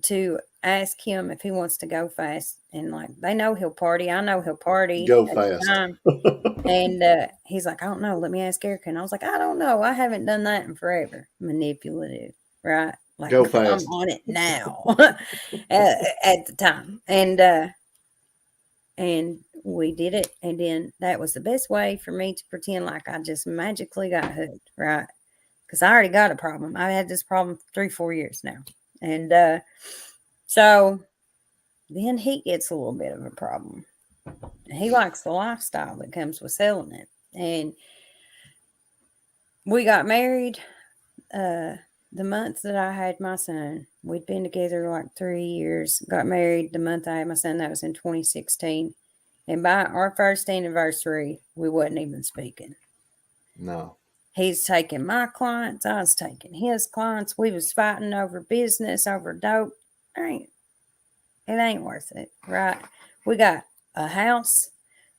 to ask him if he wants to go fast. And like, they know he'll party. I know he'll party Go at the fast. time. And he's like, I don't know. Let me ask Erica. And I was like, I don't know. I haven't done that in forever. Manipulative, right? Like, Go I'm fast. on it now at the time. And we did it. And then that was the best way for me to pretend like I just magically got hooked, right? Because I already got a problem. I've had this problem 3-4 years now. And so then he gets a little bit of a problem. He likes the lifestyle that comes with selling it. And we got married the month that I had my son. We'd been together like 3 years. Got married the month I had my son. That was in 2016. And by our first anniversary, we wasn't even speaking. No. He's taking my clients. I was taking his clients. We was fighting over business, over dope. It ain't worth it, right? We got a house,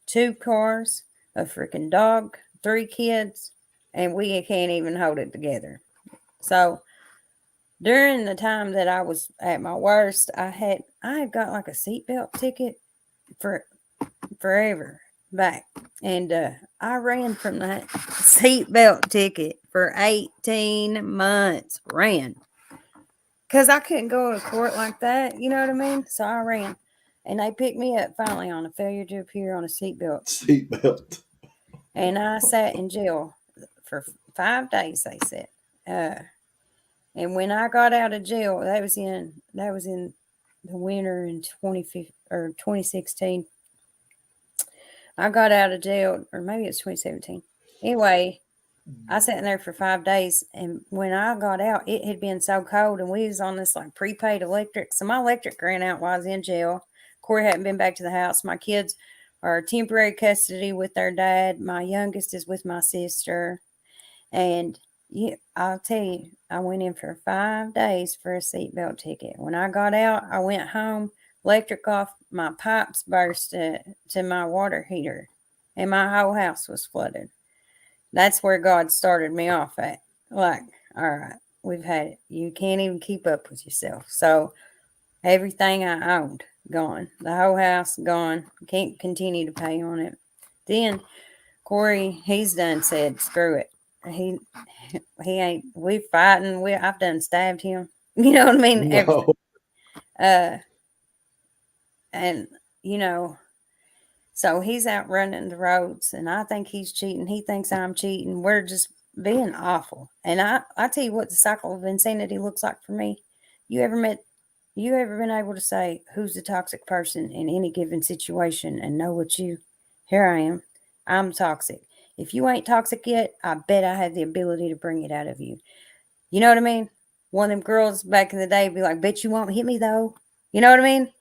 2 cars, a freaking dog, 3 kids, and we can't even hold it together. So during the time that I was at my worst, I had got like a seatbelt ticket for forever back. And I ran from that seatbelt ticket for 18 months. Ran. Because I couldn't go to court like that. You know what I mean? So I ran. And they picked me up finally on a failure to appear on a seatbelt. Seatbelt. And I sat in jail for 5 days, they said. And when I got out of jail, that was in the winter in 2016. I got out of jail, or maybe it's 2017. Anyway, I sat in there for 5 days, and when I got out, it had been so cold, and we was on this like prepaid electric. So my electric ran out while I was in jail. Corey hadn't been back to the house. My kids are temporary custody with their dad. My youngest is with my sister. And I'll tell you, I went in for 5 days for a seatbelt ticket. When I got out, I went home, electric off, my pipes burst to my water heater, and my whole house was flooded. That's where God started me off at. Like, all right, we've had it. You can't even keep up with yourself. So everything I owned, gone. The whole house, gone. Can't continue to pay on it. Then Corey, he's done said, screw it. He ain't, we fighting. I've done stabbed him. You know what I mean? No. Uh, and you know, so he's out running the roads, and I think he's cheating. He thinks I'm cheating. We're just being awful. And I tell you what, the cycle of insanity looks like for me. You ever been able to say who's the toxic person in any given situation and know what you? Here I am. I'm toxic. If you ain't toxic yet, I bet I have the ability to bring it out of you. You know what I mean? One of them girls back in the day be like, bet you won't hit me though. You know what I mean?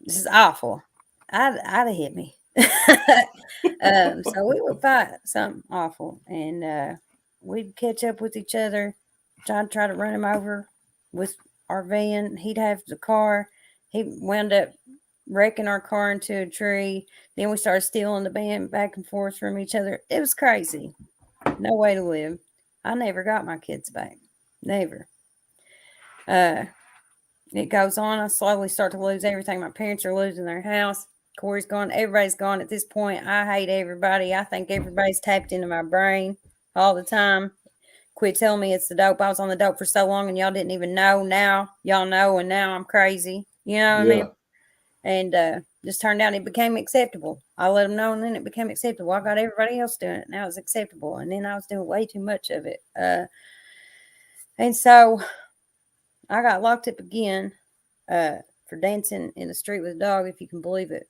This is awful. I'd have hit me. So we would fight something awful, and we'd catch up with each other, try to run him over with our van. He'd have the car. He wound up wrecking our car into a tree. Then we started stealing the van back and forth from each other. It was crazy. No way to live. I never got my kids back. Never. It goes on. I slowly start to lose everything. My parents are losing their house. Corey's gone. Everybody's gone at this point. I hate everybody. I think everybody's tapped into my brain all the time. Quit telling me it's the dope. I was on the dope for so long and y'all didn't even know. Now y'all know, and now I'm crazy. You know what I Yeah. mean? And just turned out it became acceptable. I let them know, and then it became acceptable. I got everybody else doing it. Now it's acceptable, and then I was doing way too much of it. And so I got locked up again for dancing in the street with a dog, if you can believe it.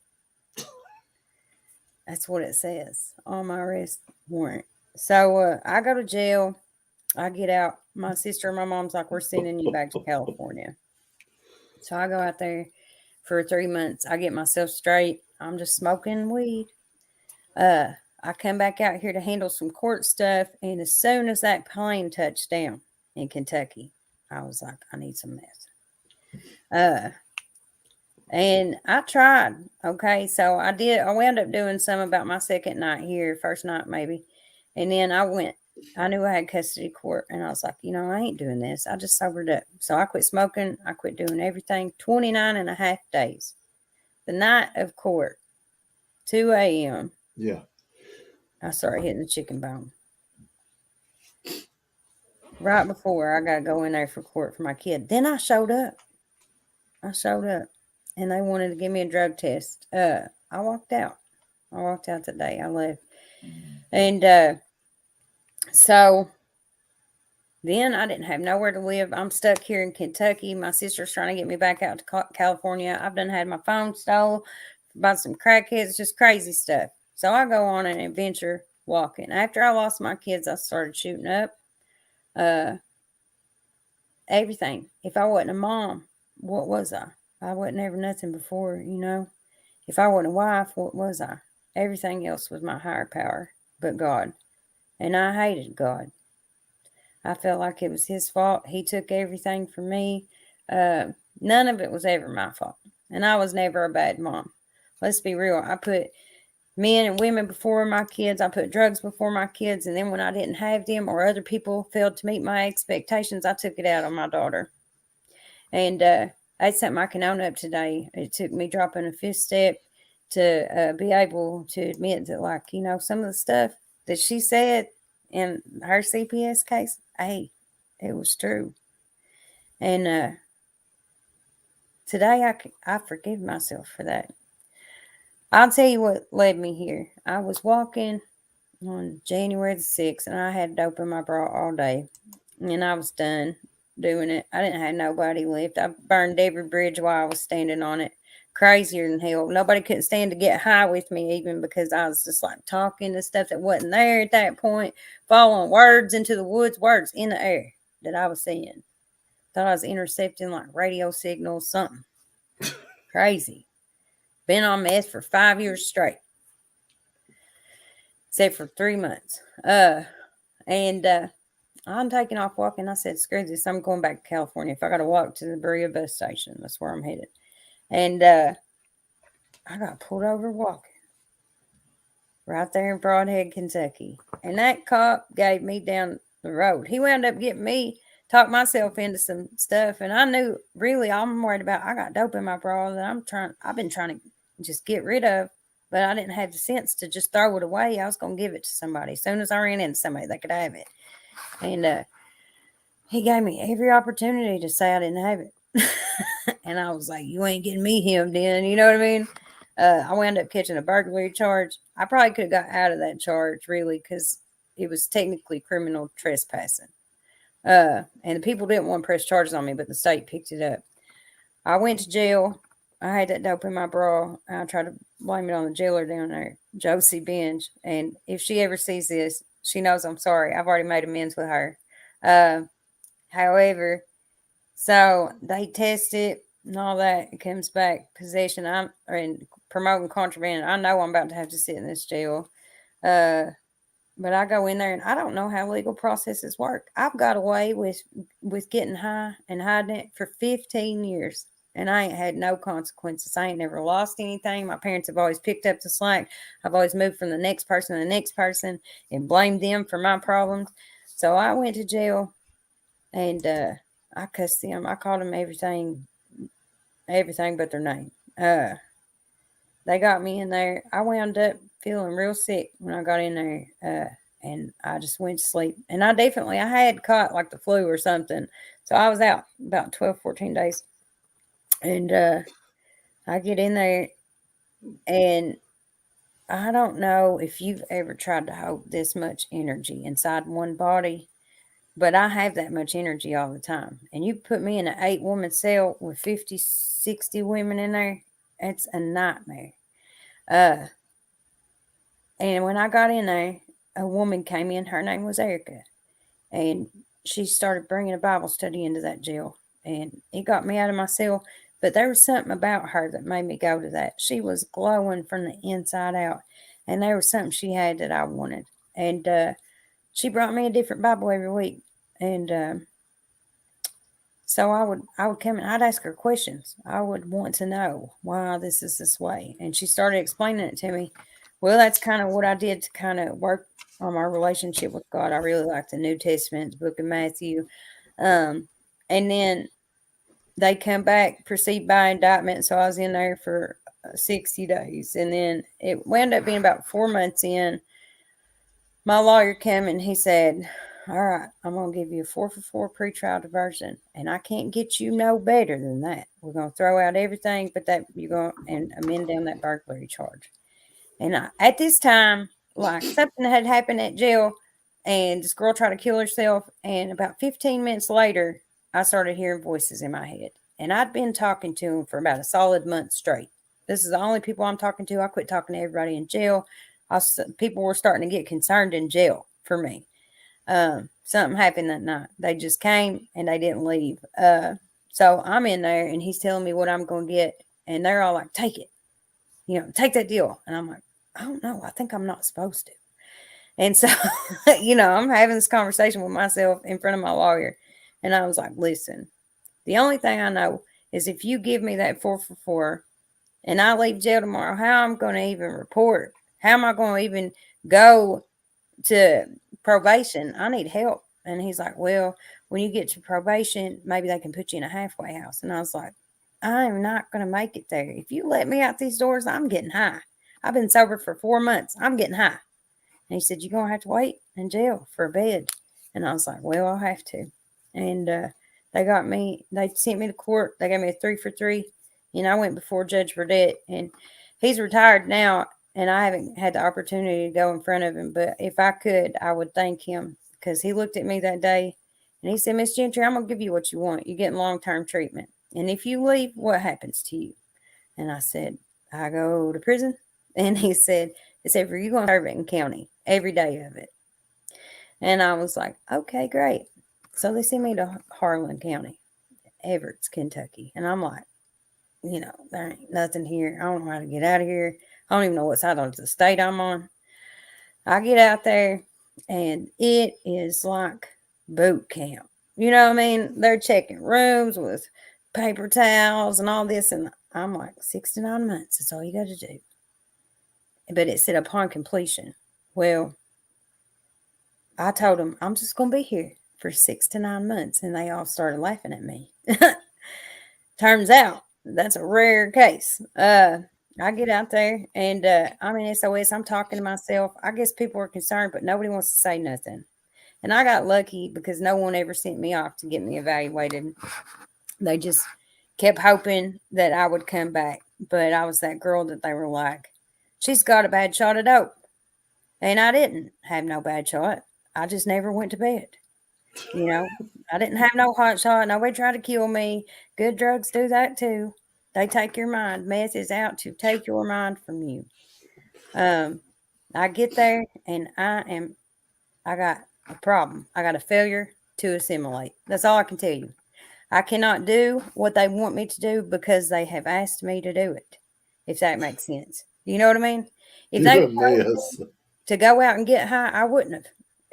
That's what it says on my arrest warrant. So I go to jail. I get out. My sister and my mom's like, we're sending you back to California. So I go out there for 3 months. I get myself straight. I'm just smoking weed. I come back out here to handle some court stuff. And as soon as that plane touched down in Kentucky, I was like, I need some meth. And I tried. Okay. So I did. I wound up doing some about my second night here, first night maybe. And then I knew I had custody court. And I was like, I ain't doing this. I just sobered up. So I quit smoking. I quit doing everything. 29 and a half days. The night of court, 2 a.m. Yeah. I started hitting the chicken bone. Right before I got to go in there for court for my kid. Then I showed up. And they wanted to give me a drug test. I walked out. That day. I left. And so then I didn't have nowhere to live. I'm stuck here in Kentucky. My sister's trying to get me back out to California. I've done had my phone stolen by some crackheads, just crazy stuff. So I go on an adventure walking. After I lost my kids, I started shooting up everything. If I wasn't a mom, what was I? I wasn't ever nothing before, If I wasn't a wife, what was I? Everything else was my higher power but God. And I hated God. I felt like it was his fault. He took everything from me. None of it was ever my fault. And I was never a bad mom. Let's be real. I put men and women before my kids. I put drugs before my kids. And then when I didn't have them or other people failed to meet my expectations, I took it out on my daughter. And that's something I can own up today. It took me dropping a fifth step to be able to admit that, some of the stuff that she said in her CPS case, hey, it was true. And today I forgive myself for that. I'll tell you what led me here. I was walking on January the 6th, and I had dope in my bra all day. And I was done doing it. I didn't have nobody left. I burned every bridge while I was standing on it. Crazier than hell. Nobody couldn't stand to get high with me, even because I was just like talking to stuff that wasn't there at that point, following words into the woods, words in the air that I was seeing. Thought I was intercepting like radio signals, something crazy. Been on meth for 5 years straight, except for 3 months. And I'm taking off walking. I said, screw this. I'm going back to California. If I got to walk to the Berea bus station, that's where I'm headed. And I got pulled over walking right there in Broadhead, Kentucky. And that cop gave me down the road. He wound up getting me, talked myself into some stuff. And I knew really all I'm worried about, I got dope in my bra that I've been trying to just get rid of. But I didn't have the sense to just throw it away. I was going to give it to somebody. As soon as I ran into somebody, they could have it. And he gave me every opportunity to say I didn't have it. And I was like, you ain't getting me hemmed in. You know what I mean? I wound up catching a burglary charge. I probably could have got out of that charge, really, because it was technically criminal trespassing. And the people didn't want to press charges on me, but the state picked it up. I went to jail. I had that dope in my bra. I tried to blame it on the jailer down there, Josie Binge. And if she ever sees this, she knows I'm sorry. I've already made amends with her. However, so they test it and all that. It comes back possession. And promoting contraband. I know I'm about to have to sit in this jail. But I go in there and I don't know how legal processes work. I've got away with getting high and hiding it for 15 years. And I ain't had no consequences. I ain't never lost anything. My parents have always picked up the slack. I've always moved from the next person to the next person and blamed them for my problems. So I went to jail and I cussed them. I called them everything but their name. They got me in there. I wound up feeling real sick when I got in there. And I just went to sleep. And I had caught like the flu or something. So I was out about 12, 14 days. And I get in there And I don't know if you've ever tried to hold this much energy inside one body, but I have that much energy all the time. And you put me in an 8-woman cell with 50, 60 women in there, it's a nightmare. Uh, and when I got in there, a woman came in. Her name was Erica. And she started bringing a Bible study into that jail. And it got me out of my cell. But there was something about her that made me go to that. She was glowing from the inside out. And there was something she had that I wanted. And she brought me a different Bible every week. And so I would come and I'd ask her questions. I would want to know why this is this way. And she started explaining it to me. Well, that's kind of what I did to kind of work on my relationship with God. I really like the New Testament, the book of Matthew. Um, and then they come back, proceed by indictment. So I was in there for 60 days. And then it wound up being about 4 months in. My lawyer came and he said, all right, I'm going to give you a 4 for 4 pretrial diversion, and I can't get you no better than that. We're going to throw out everything, but that you're going and amend down that burglary charge. And at this time, like something had happened at jail, and this girl tried to kill herself. And about 15 minutes later, I started hearing voices in my head, and I'd been talking to them for about a solid month straight. This is the only people I'm talking to. I quit talking to everybody in jail. People were starting to get concerned in jail for me. Something happened that night. They just came and they didn't leave. So I'm in there and he's telling me what I'm going to get. And they're all like, take it, take that deal. And I'm like, I don't know. I think I'm not supposed to. And so, I'm having this conversation with myself in front of my lawyer. And I was like, listen, the only thing I know is if you give me that 4 for 4 and I leave jail tomorrow, how I'm going to even report? How am I going to even go to probation? I need help. And he's like, well, when you get to probation, maybe they can put you in a halfway house. And I was like, I'm not going to make it there. If you let me out these doors, I'm getting high. I've been sober for 4 months. I'm getting high. And he said, you're going to have to wait in jail for a bed. And I was like, well, I'll have to. And they sent me to court. They gave me a 3 for 3. And I went before Judge Burdett. And he's retired now. And I haven't had the opportunity to go in front of him. But if I could, I would thank him. Because he looked at me that day. And he said, Miss Gentry, I'm going to give you what you want. You're getting long-term treatment. And if you leave, what happens to you? And I said, I go to prison. And he said, it's every you're going to serve it in county, every day of it. And I was like, okay, great. So they sent me to Harlan County, Everett, Kentucky. And I'm like, there ain't nothing here. I don't know how to get out of here. I don't even know what side of the state I'm on. I get out there and it is like boot camp. You know what I mean? They're checking rooms with paper towels and all this. And I'm like, 6 to 9 months. That's all you got to do. But it said upon completion. Well, I told them I'm just going to be here for 6 to 9 months. And they all started laughing at me. Turns out that's a rare case. I get out there and I'm in SOS. I'm talking to myself. I guess people are concerned, but nobody wants to say nothing. And I got lucky because no one ever sent me off to get me evaluated. They just kept hoping that I would come back. But I was that girl that they were like, she's got a bad shot of dope. And I didn't have no bad shot. I just never went to bed. I didn't have no hot shot. Nobody tried to kill me. Good drugs do that too. They take your mind. Meth is out to take your mind from you. I get there and I got a problem. I got a failure to assimilate. That's all I can tell you. I cannot do what they want me to do because they have asked me to do it, if that makes sense. You know what I mean? If they told Yes. me to go out and get high, I wouldn't have.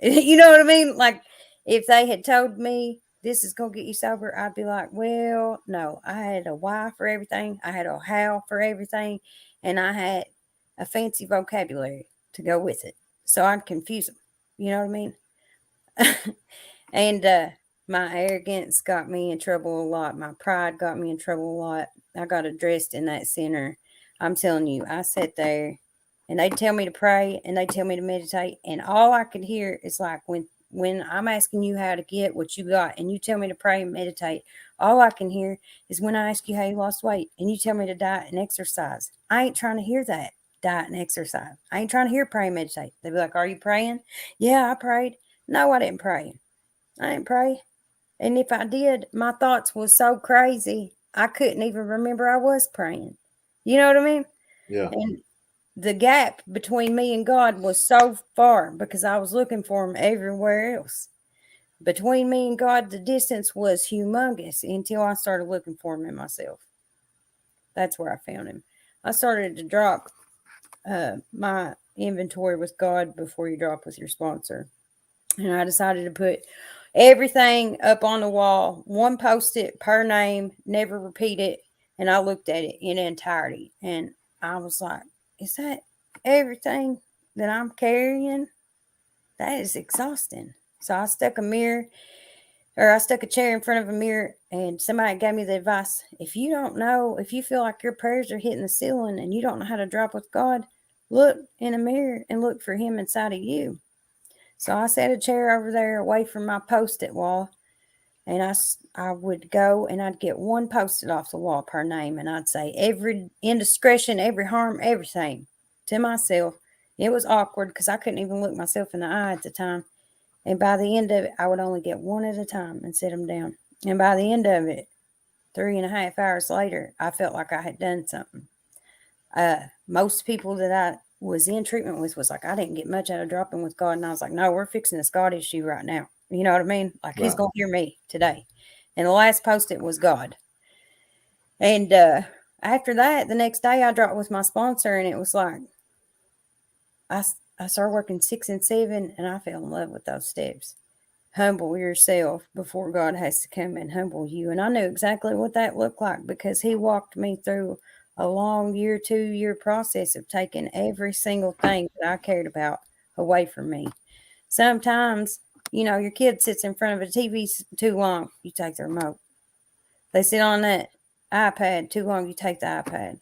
You know what I mean? Like, if they had told me this is going to get you sober, I'd be like, well, no. I had a why for everything. I had a how for everything. And I had a fancy vocabulary to go with it. So I'd confuse them. You know what I mean? And my arrogance got me in trouble a lot. My pride got me in trouble a lot. I got addressed in that center. I'm telling you, I sat there and they tell me to pray and they tell me to meditate. And all I could hear is like when I'm asking you how to get what you got and you tell me to pray and meditate, All I can hear is when I ask you how you lost weight and you tell me to diet and exercise. I ain't trying to hear that. Diet and exercise. I ain't trying to hear pray and meditate. They'd be like, are you praying? Yeah, I prayed. No, I didn't pray. I didn't pray. And if I did, my thoughts was so crazy, I couldn't even remember I was praying. You know what I mean? Yeah. And the gap between me and God was so far because I was looking for him everywhere else. Between me and God, the distance was humongous until I started looking for him in myself. That's where I found him. I started to drop my inventory with God before you drop with your sponsor. And I decided to put everything up on the wall, one post-it per name, never repeat it. And I looked at it in entirety. And I was like, is that everything that I'm carrying? That is exhausting. So I stuck a chair in front of a mirror, and somebody gave me the advice, if you don't know, if you feel like your prayers are hitting the ceiling and you don't know how to drop with God, look in a mirror and look for him inside of you. So I set a chair over there away from my post-it wall, and I would go and I'd get one post-it off the wall per name, and I'd say every indiscretion, every harm, everything to myself. It was awkward because I couldn't even look myself in the eye at the time. And by the end of it, I would only get one at a time and sit them down. And by the end of it, 3.5 hours later, I felt like I had done something. Most people that I was in treatment with was like, I didn't get much out of dropping with God. And I was like, no, we're fixing this God issue right now. You know what I mean? Like, he's Right. going to hear me today. And the last post-it was God. And after that, the next day I dropped with my sponsor, and it was like, I started working 6 and 7, and I fell in love with those steps. Humble yourself before God has to come and humble you. And I knew exactly what that looked like because he walked me through a long 2-year process of taking every single thing that I cared about away from me. Sometimes, your kid sits in front of a TV too long, you take the remote. They sit on that iPad too long, you take the iPad.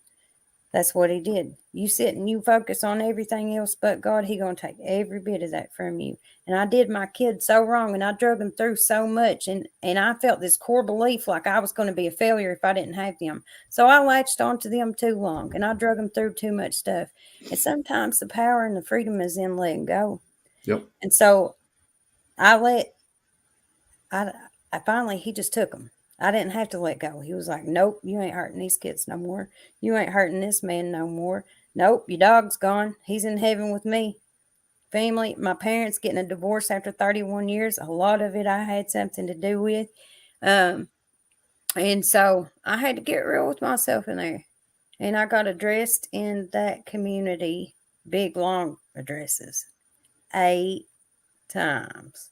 That's what he did. You sit and you focus on everything else but God, he going to take every bit of that from you. And I did my kids so wrong, and I drug them through so much. And I felt this core belief like I was going to be a failure if I didn't have them. So I latched onto them too long, and I drug them through too much stuff. And sometimes the power and the freedom is in letting go. Yep. And so I finally, he just took them. I didn't have to let go. He was like, nope, you ain't hurting these kids no more. You ain't hurting this man no more. Nope, your dog's gone. He's in heaven with me. Family, my parents getting a divorce after 31 years. A lot of it I had something to do with. And so I had to get real with myself in there. And I got addressed in that community, big, long addresses, 8 times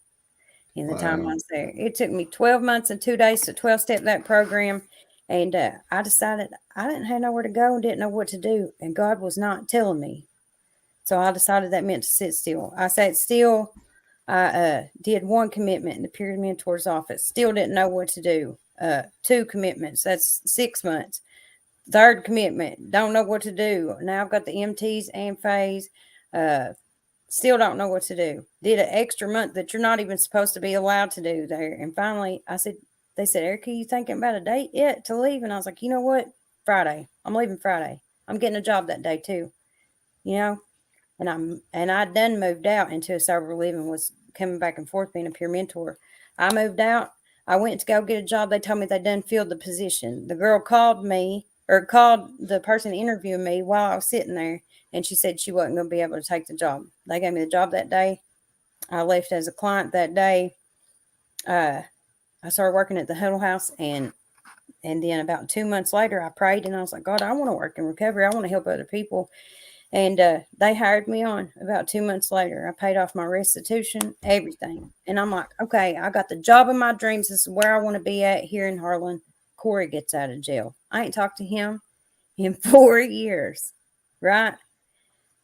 in the time I Wow. was there. It took me 12 months and 2 days to 12-step that program. And I decided I didn't have nowhere to go and didn't know what to do. And God was not telling me. So I decided that meant to sit still. I sat still. I did one commitment in the Peer Mentor's office. Still didn't know what to do. 2 commitments. That's 6 months. Third commitment. Don't know what to do. Now I've got the MTs and phase. Still don't know what to do. Did an extra month that you're not even supposed to be allowed to do there. And finally, they said, Erica, you thinking about a date yet to leave? And I was like, you know what? Friday. I'm leaving Friday. I'm getting a job that day too. And I done moved out into a sober living, was coming back and forth being a peer mentor. I moved out. I went to go get a job. They told me they done filled the position. The girl called me, or called the person interviewing me while I was sitting there, and she said she wasn't going to be able to take the job. They gave me the job that day. I left as a client that day. I started working at the Huddle House, and then about 2 months later, I prayed, and I was like, God, I want to work in recovery. I want to help other people. And they hired me on about 2 months later. I paid off my restitution, everything. And I'm like, okay, I got the job of my dreams. This is where I want to be at here in Harlan. Corey gets out of jail. I ain't talked to him in 4 years, right?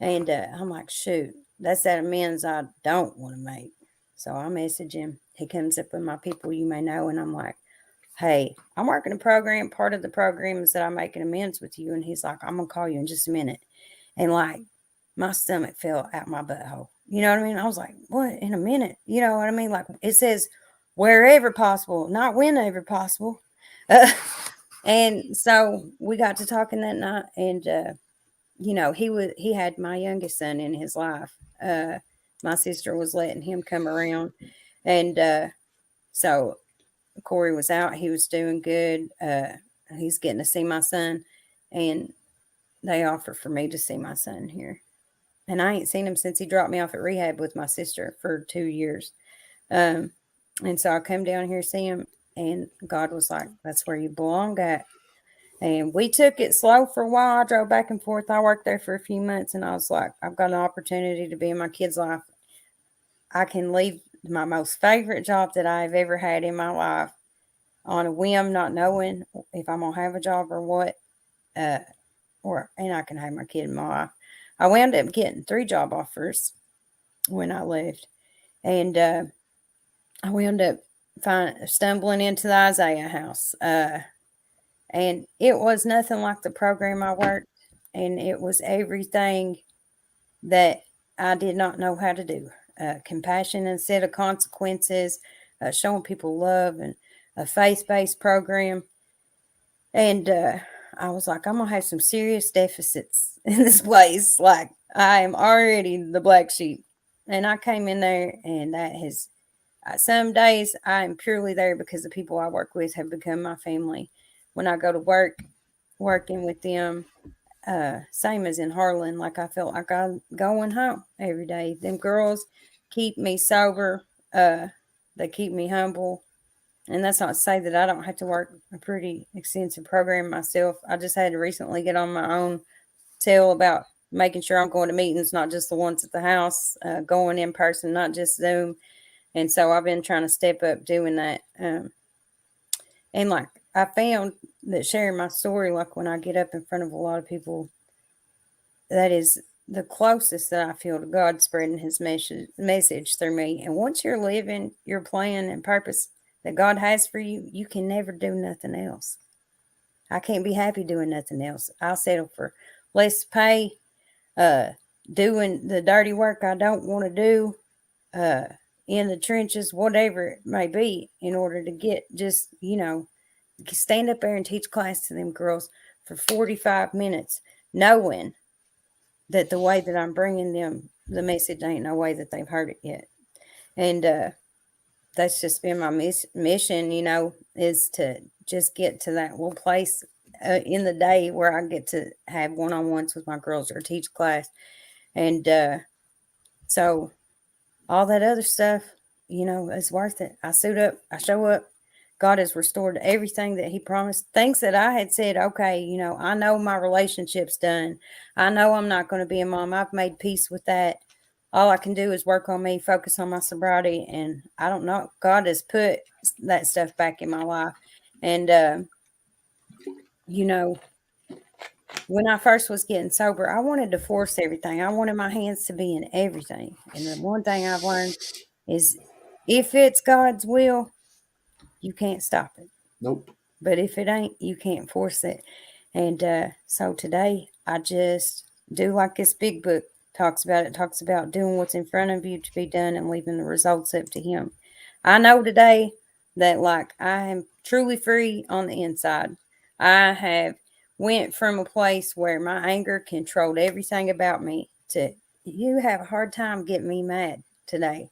And I'm like, shoot, that's that amends I don't want to make. So I message him. He comes up with my people you may know. And I'm like, hey, I'm working a program. Part of the program is that I'm making amends with you. And he's like, I'm going to call you in just a minute. And like, my stomach fell out my butthole. You know what I mean? I was like, what, in a minute? You know what I mean? Like, it says wherever possible, not whenever possible. And so we got to talking that night, and he had my youngest son in his life. My sister was letting him come around, and so Corey was out. He was doing good. He's getting to see my son, and they offered for me to see my son here. And I ain't seen him since he dropped me off at rehab with my sister for 2 years. Um, and so I come down here to see him, and God was like, "That's where you belong at." And we took it slow for a while. I drove back and forth. I worked there for a few months, and I was like, "I've got an opportunity to be in my kid's life. I can leave my most favorite job that I've ever had in my life on a whim, not knowing if I'm gonna have a job or what, uh, and I can have my kid in my life." I wound up getting 3 job offers when I left, and I wound up stumbling into the Isaiah house, and it was nothing like the program I worked, and it was everything that I did not know how to do. Compassion instead of consequences, showing people love, and a faith based program. And I was like, I'm gonna have some serious deficits in this place. Like, I am already the black sheep. And I came in there, and that has some days I am purely there because the people I work with have become my family. When I go to work, working with them, same as in Harlan, like I felt like I'm going home every day. Them girls keep me sober. They keep me humble. And that's not to say that I don't have to work a pretty extensive program myself. I just had to recently get on my own tail about making sure I'm going to meetings, not just the ones at the house, going in person, not just Zoom. And so I've been trying to step up doing that. And like I found that sharing my story, like when I get up in front of a lot of people, that is the closest that I feel to God spreading his message through me. And once you're living your plan and purpose that God has for you, you can never do nothing else. I can't be happy doing nothing else. I'll settle for less pay, uh, doing the dirty work I don't want to do, uh, in the trenches, whatever it may be, in order to get just, stand up there and teach class to them girls for 45 minutes, knowing that the way that I'm bringing them the message ain't no way that they've heard it yet. And that's just been my mission, is to just get to that little place in the day where I get to have one-on-ones with my girls or teach class. And so all that other stuff, is worth it. I suit up, I show up. God has restored everything that he promised. Things that I had said, okay, I know my relationship's done. I know I'm not going to be a mom. I've made peace with that. All I can do is work on me, focus on my sobriety. And I don't know, God has put that stuff back in my life. And, you know, when I first was getting sober, I wanted to force everything. I wanted my hands to be in everything. And the one thing I've learned is if it's God's will, you can't stop it. Nope. But if it ain't, you can't force it. And so today, I just do like this big book talks about. It talks about doing what's in front of you to be done and leaving the results up to him. I know today that like I am truly free on the inside. I have went from a place where my anger controlled everything about me to you have a hard time getting me mad today.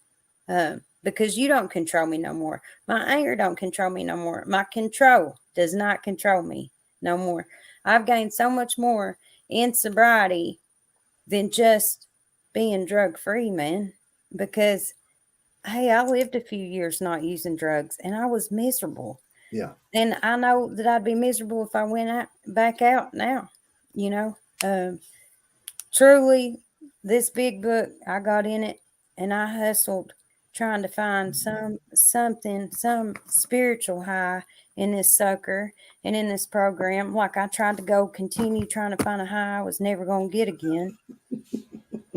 Because you don't control me no more. My anger don't control me no more. My control does not control me no more. I've gained so much more in sobriety than just being drug free, man. Because hey, I lived a few years not using drugs and I was miserable. Yeah. And I know that I'd be miserable if I went back out now, you know. Truly, this big book, I got in it and I hustled trying to find some spiritual high in this sucker and in this program. Like I tried to go continue trying to find a high I was never gonna get again.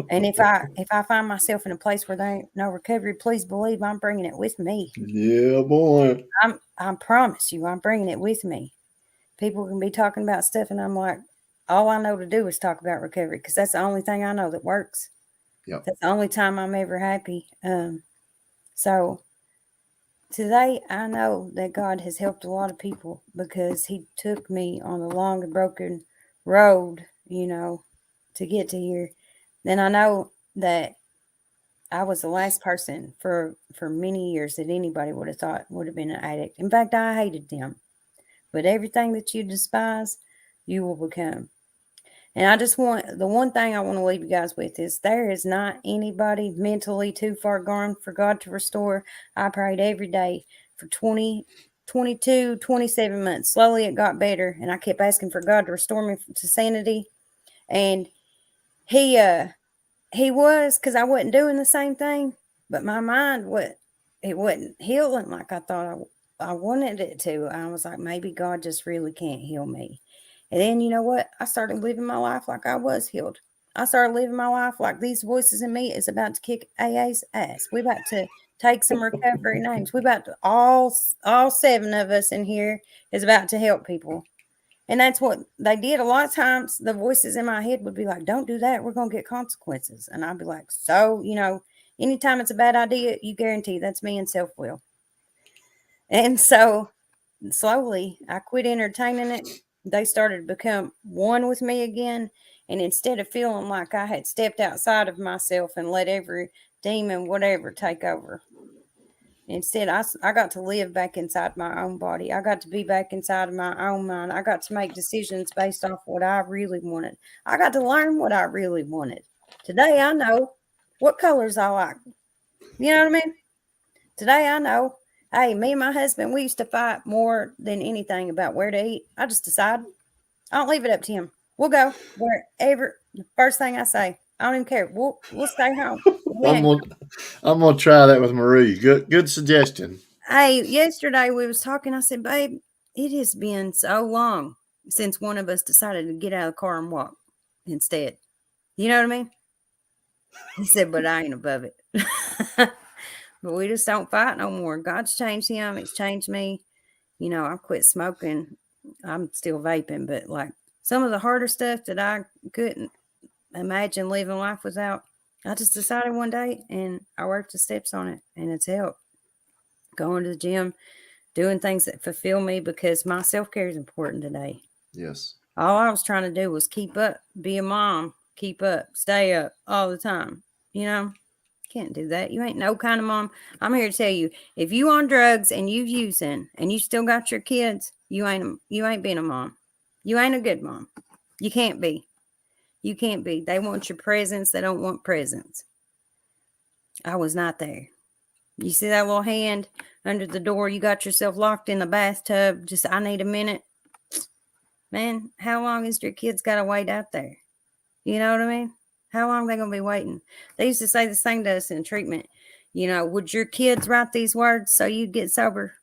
And if I find myself in a place where there ain't no recovery, please believe I'm bringing it with me. Yeah, boy. I promise you, I'm bringing it with me. People can be talking about stuff, and I'm like, all I know to do is talk about recovery because that's the only thing I know that works. Yep. That's the only time I'm ever happy. So today I know that God has helped a lot of people because He took me on a long and broken road, to get to here. Then I know that I was the last person for many years that anybody would have thought would have been an addict. In fact, I hated them. But everything that you despise, you will become. And I just want the one thing I want to leave you guys with is there is not anybody mentally too far gone for God to restore. I prayed every day for 20, 22, 27 months. Slowly it got better, and I kept asking for God to restore me to sanity. And He he was, because I wasn't doing the same thing, but my mind, it wasn't healing like I thought I wanted it to. I was like, maybe God just really can't heal me. And then you know what? I started living my life like I was healed. I started living my life like these voices in me is about to kick AA's ass. We about to take some recovery names. We about to all seven of us in here is about to help people. And that's what they did. A lot of times the voices in my head would be like, don't do that. We're going to get consequences. And I'd be like, so, anytime it's a bad idea, you guarantee that's me and self will. And so slowly I quit entertaining it. They started to become one with me again. And instead of feeling like I had stepped outside of myself and let every demon, whatever, take over, instead, I got to live back inside my own body. I got to be back inside of my own mind. I got to make decisions based off what I really wanted. I got to learn what I really wanted. Today, I know what colors I like. You know what I mean? Today, I know. Hey, me and my husband, we used to fight more than anything about where to eat. I just decide. I don't leave it up to him. We'll go wherever. The first thing I say, I don't even care. We'll stay home. We I'm ain't. gonna I'm gonna try that with Marie. Good suggestion. Hey, yesterday we was talking. I said, babe, it has been so long since one of us decided to get out of the car and walk instead. You know what I mean? He said, but I ain't above it. But we just don't fight no more. God's changed him. He's changed me. I quit smoking. I'm still vaping, but like some of the harder stuff that I couldn't imagine living life without, I just decided one day and I worked the steps on it and it's helped. Going to the gym, doing things that fulfill me because my self care is important today. Yes. All I was trying to do was keep up, be a mom, keep up, stay up all the time. You know, can't do that. You ain't no kind of mom. I'm here to tell you, if you on drugs and you using and you still got your kids, you ain't being a mom. You ain't a good mom. You can't be. You can't be. They want your presence. They don't want presents. I was not there. You see that little hand under the door? You got yourself locked in the bathtub. Just, I need a minute. Man, how long is your kids got to wait out there? You know what I mean? How long they going to be waiting? They used to say the same to us in treatment. Would your kids write these words so you'd get sober?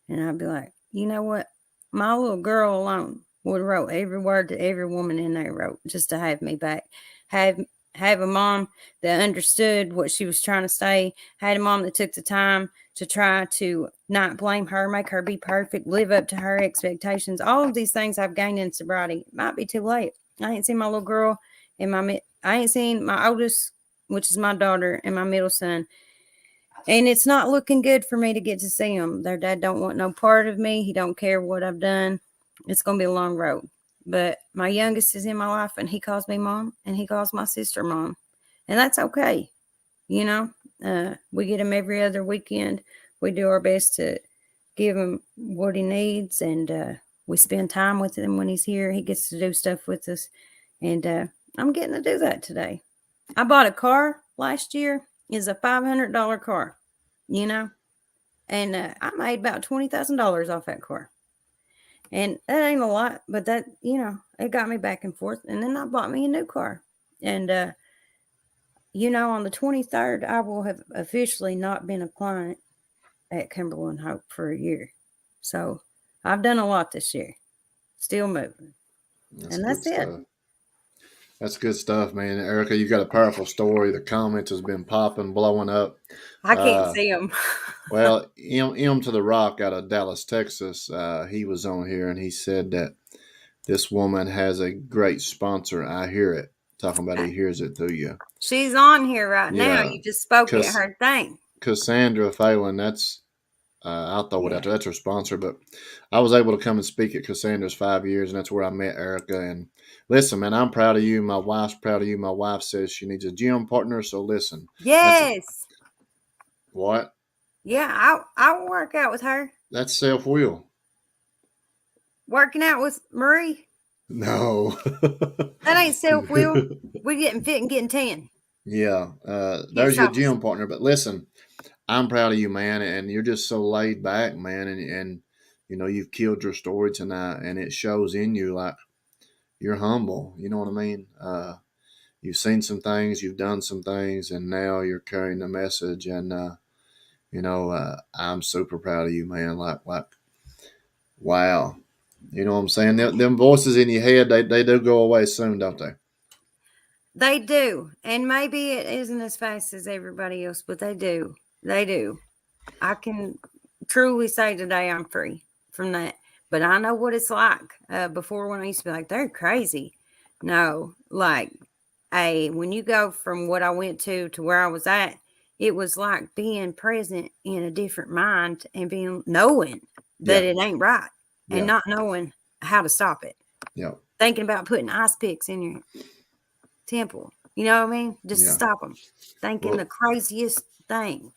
And I'd be like, you know what? My little girl alone would have wrote every word that every woman in there wrote just to have me back. Have have a mom that understood what she was trying to say. Had a mom that took the time to try to not blame her, make her be perfect, live up to her expectations. All of these things I've gained in sobriety. Might be too late. I ain't seen my little girl and I ain't seen my oldest, which is my daughter, and my middle son. And it's not looking good for me to get to see them. Their dad don't want no part of me. He don't care what I've done. It's going to be a long road. But my youngest is in my life, and he calls me mom, and he calls my sister mom. And that's okay. We get him every other weekend. We do our best to give him what he needs, and we spend time with him when he's here. He gets to do stuff with us. And I'm getting to do that today. I bought a car last year. It's a $500 car, and I made about $20,000 off that car. And that ain't a lot, but that, it got me back and forth. And then I bought me a new car. And, on the 23rd, I will have officially not been a client at Cumberland Hope for a year. So I've done a lot this year. Still moving. And that's it. Stuff. That's good stuff, man. Erica, you got a powerful story. The comments has been popping, blowing up. I can't see them. Well, M to the Rock out of Dallas, Texas, he was on here and he said that this woman has a great sponsor. I hear it. Talking about he hears it through you. She's on here right now. You just spoke at her thing. Cassandra Phelan, that's I'll throw it out there. That's her sponsor. But I was able to come and speak at Cassandra's 5 years, and that's where I met Erica. And listen, man, I'm proud of you. My wife's proud of you. My wife says she needs a gym partner. So listen. Yes. What? Yeah, I'll work out with her. That's self-will. Working out with Marie. No. That ain't self-will. We're getting fit and getting tan. Yeah. There's your gym partner. But listen, I'm proud of you, man. And you're just so laid back, man. And you know, you've killed your story tonight. And it shows in you like you're humble. You know what I mean? You've seen some things. You've done some things. And now you're carrying the message. And, you know, I'm super proud of you, man. Like, wow. You know what I'm saying? Them voices in your head, they do go away soon, don't they? They do. And maybe it isn't as fast as everybody else, but they do. They do. I can truly say today I'm free from that. But I know what it's like. Before, when I used to be like, they're crazy. No, like, when you go from what I went to where I was at, it was like being present in a different mind and knowing that it ain't right. And not knowing how to stop it. Yeah. Thinking about putting ice picks in your temple. You know what I mean? Just to stop them. Thinking the craziest thing.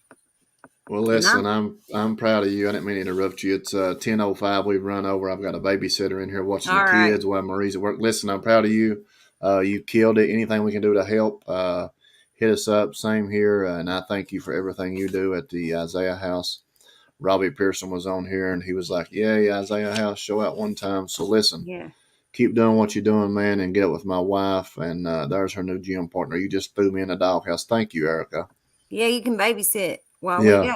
Well, listen, I'm proud of you. I didn't mean to interrupt you. It's 10:05. We've run over. I've got a babysitter in here watching the kids while Marie's at work. Listen, I'm proud of you. You killed it. Anything we can do to help, hit us up. Same here. And I thank you for everything you do at the Isaiah House. Robbie Pearson was on here, and he was like, yeah, Isaiah House, show out one time. So listen, keep doing what you're doing, man, and get up with my wife. And there's her new gym partner. You just threw me in the doghouse. Thank you, Erica. Yeah, you can babysit while we go.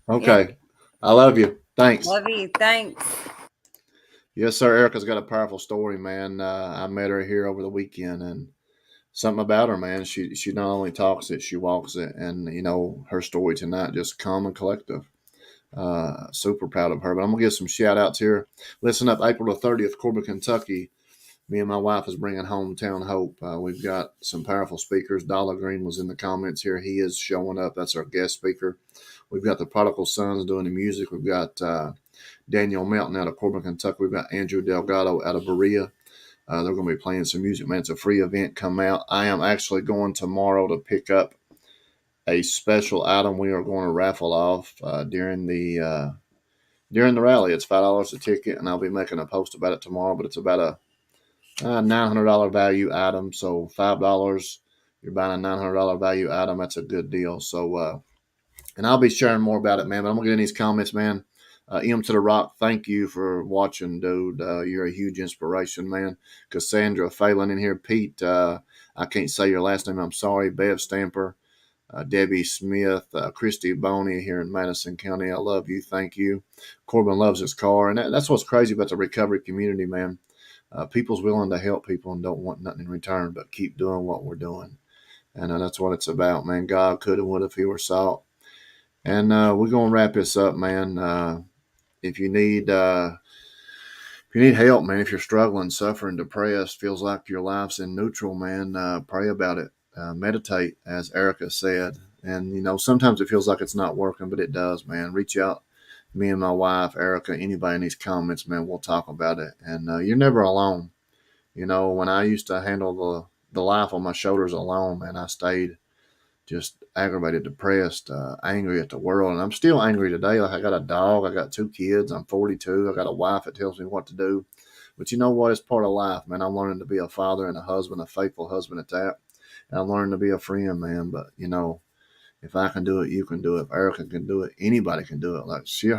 Okay. Yeah. I love you. Thanks. Love you. Thanks. Yes, sir. Erica's got a powerful story, man. I met her here over the weekend, and something about her, man. She not only talks it, she walks it. And, you know, her story tonight, just calm and collective. Super proud of her. But I'm going to give some shout outs here. Listen up, April the 30th, Corbin, Kentucky. Me and my wife is bringing Hometown Hope. We've got some powerful speakers. Dollar Green was in the comments here. He is showing up. That's our guest speaker. We've got the Prodigal Sons doing the music. We've got Daniel Melton out of Corbin, Kentucky. We've got Andrew Delgado out of Berea. They're going to be playing some music, man. It's a free event. Come out. I am actually going tomorrow to pick up a special item we are going to raffle off during the rally. It's $5 a ticket, and I'll be making a post about it tomorrow. But it's about a $900 value item. So $5, you're buying a $900 value item. That's a good deal. So, and I'll be sharing more about it, man. But I'm gonna get in these comments, man. M to the Rock, thank you for watching, dude. You're a huge inspiration, man. Cassandra Phelan in here. Pete, I can't say your last name. I'm sorry. Bev Stamper. Debbie Smith, Christy Boney here in Madison County. I love you. Thank you. Corbin loves his car. And that's what's crazy about the recovery community, man. People's willing to help people and don't want nothing in return, but keep doing what we're doing. And that's what it's about, man. God could and would if he were salt. And we're going to wrap this up, man. If you need help, man, if you're struggling, suffering, depressed, feels like your life's in neutral, man, pray about it. Meditate, as Erica said. And, you know, sometimes it feels like it's not working, but it does, man. Reach out. Me and my wife, Erica, anybody in these comments, man, we'll talk about it. And you're never alone. You know, when I used to handle the life on my shoulders alone, man, I stayed just aggravated, depressed, angry at the world. And I'm still angry today. Like, I got a dog. I got 2 kids. I'm 42. I got a wife that tells me what to do. But you know what? It's part of life, man. I'm learning to be a father and a husband, a faithful husband at that. And I'm learning to be a friend, man. But, you know, if I can do it, you can do it. If Erica can do it, anybody can do it. Like, she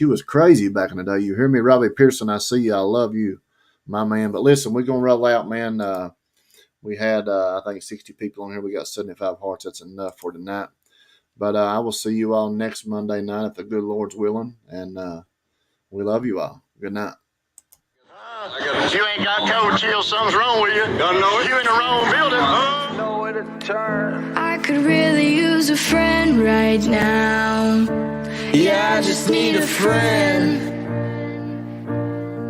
was crazy back in the day. You hear me, Robbie Pearson? I see you. I love you, my man. But listen, we're going to roll out, man. We had, I think, 60 people on here. We got 75 hearts. That's enough for tonight. But I will see you all next Monday night if the good Lord's willing. And we love you all. Good night. You ain't got cold chill, something's wrong with you. Gotta know it. You in the wrong building. Know where to turn. I could really use a friend right now. Yeah, I just need a friend.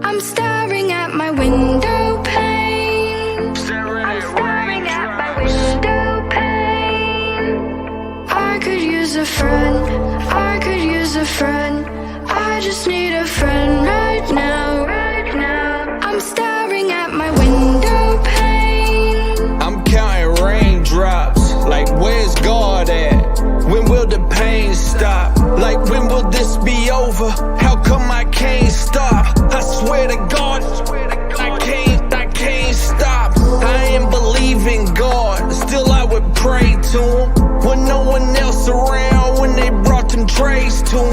I'm staring at my window pane. I'm staring at my window pane. I could use a friend. I could use a a friend. I just need a friend right now. I'm staring at my window pane. I'm counting raindrops, like where's God at? When will the pain stop? Like when will this be over? How come I can't stop? I swear to God, I can't stop. I ain't believing God, still I would pray to him. When no one else around, when they brought them trays to him.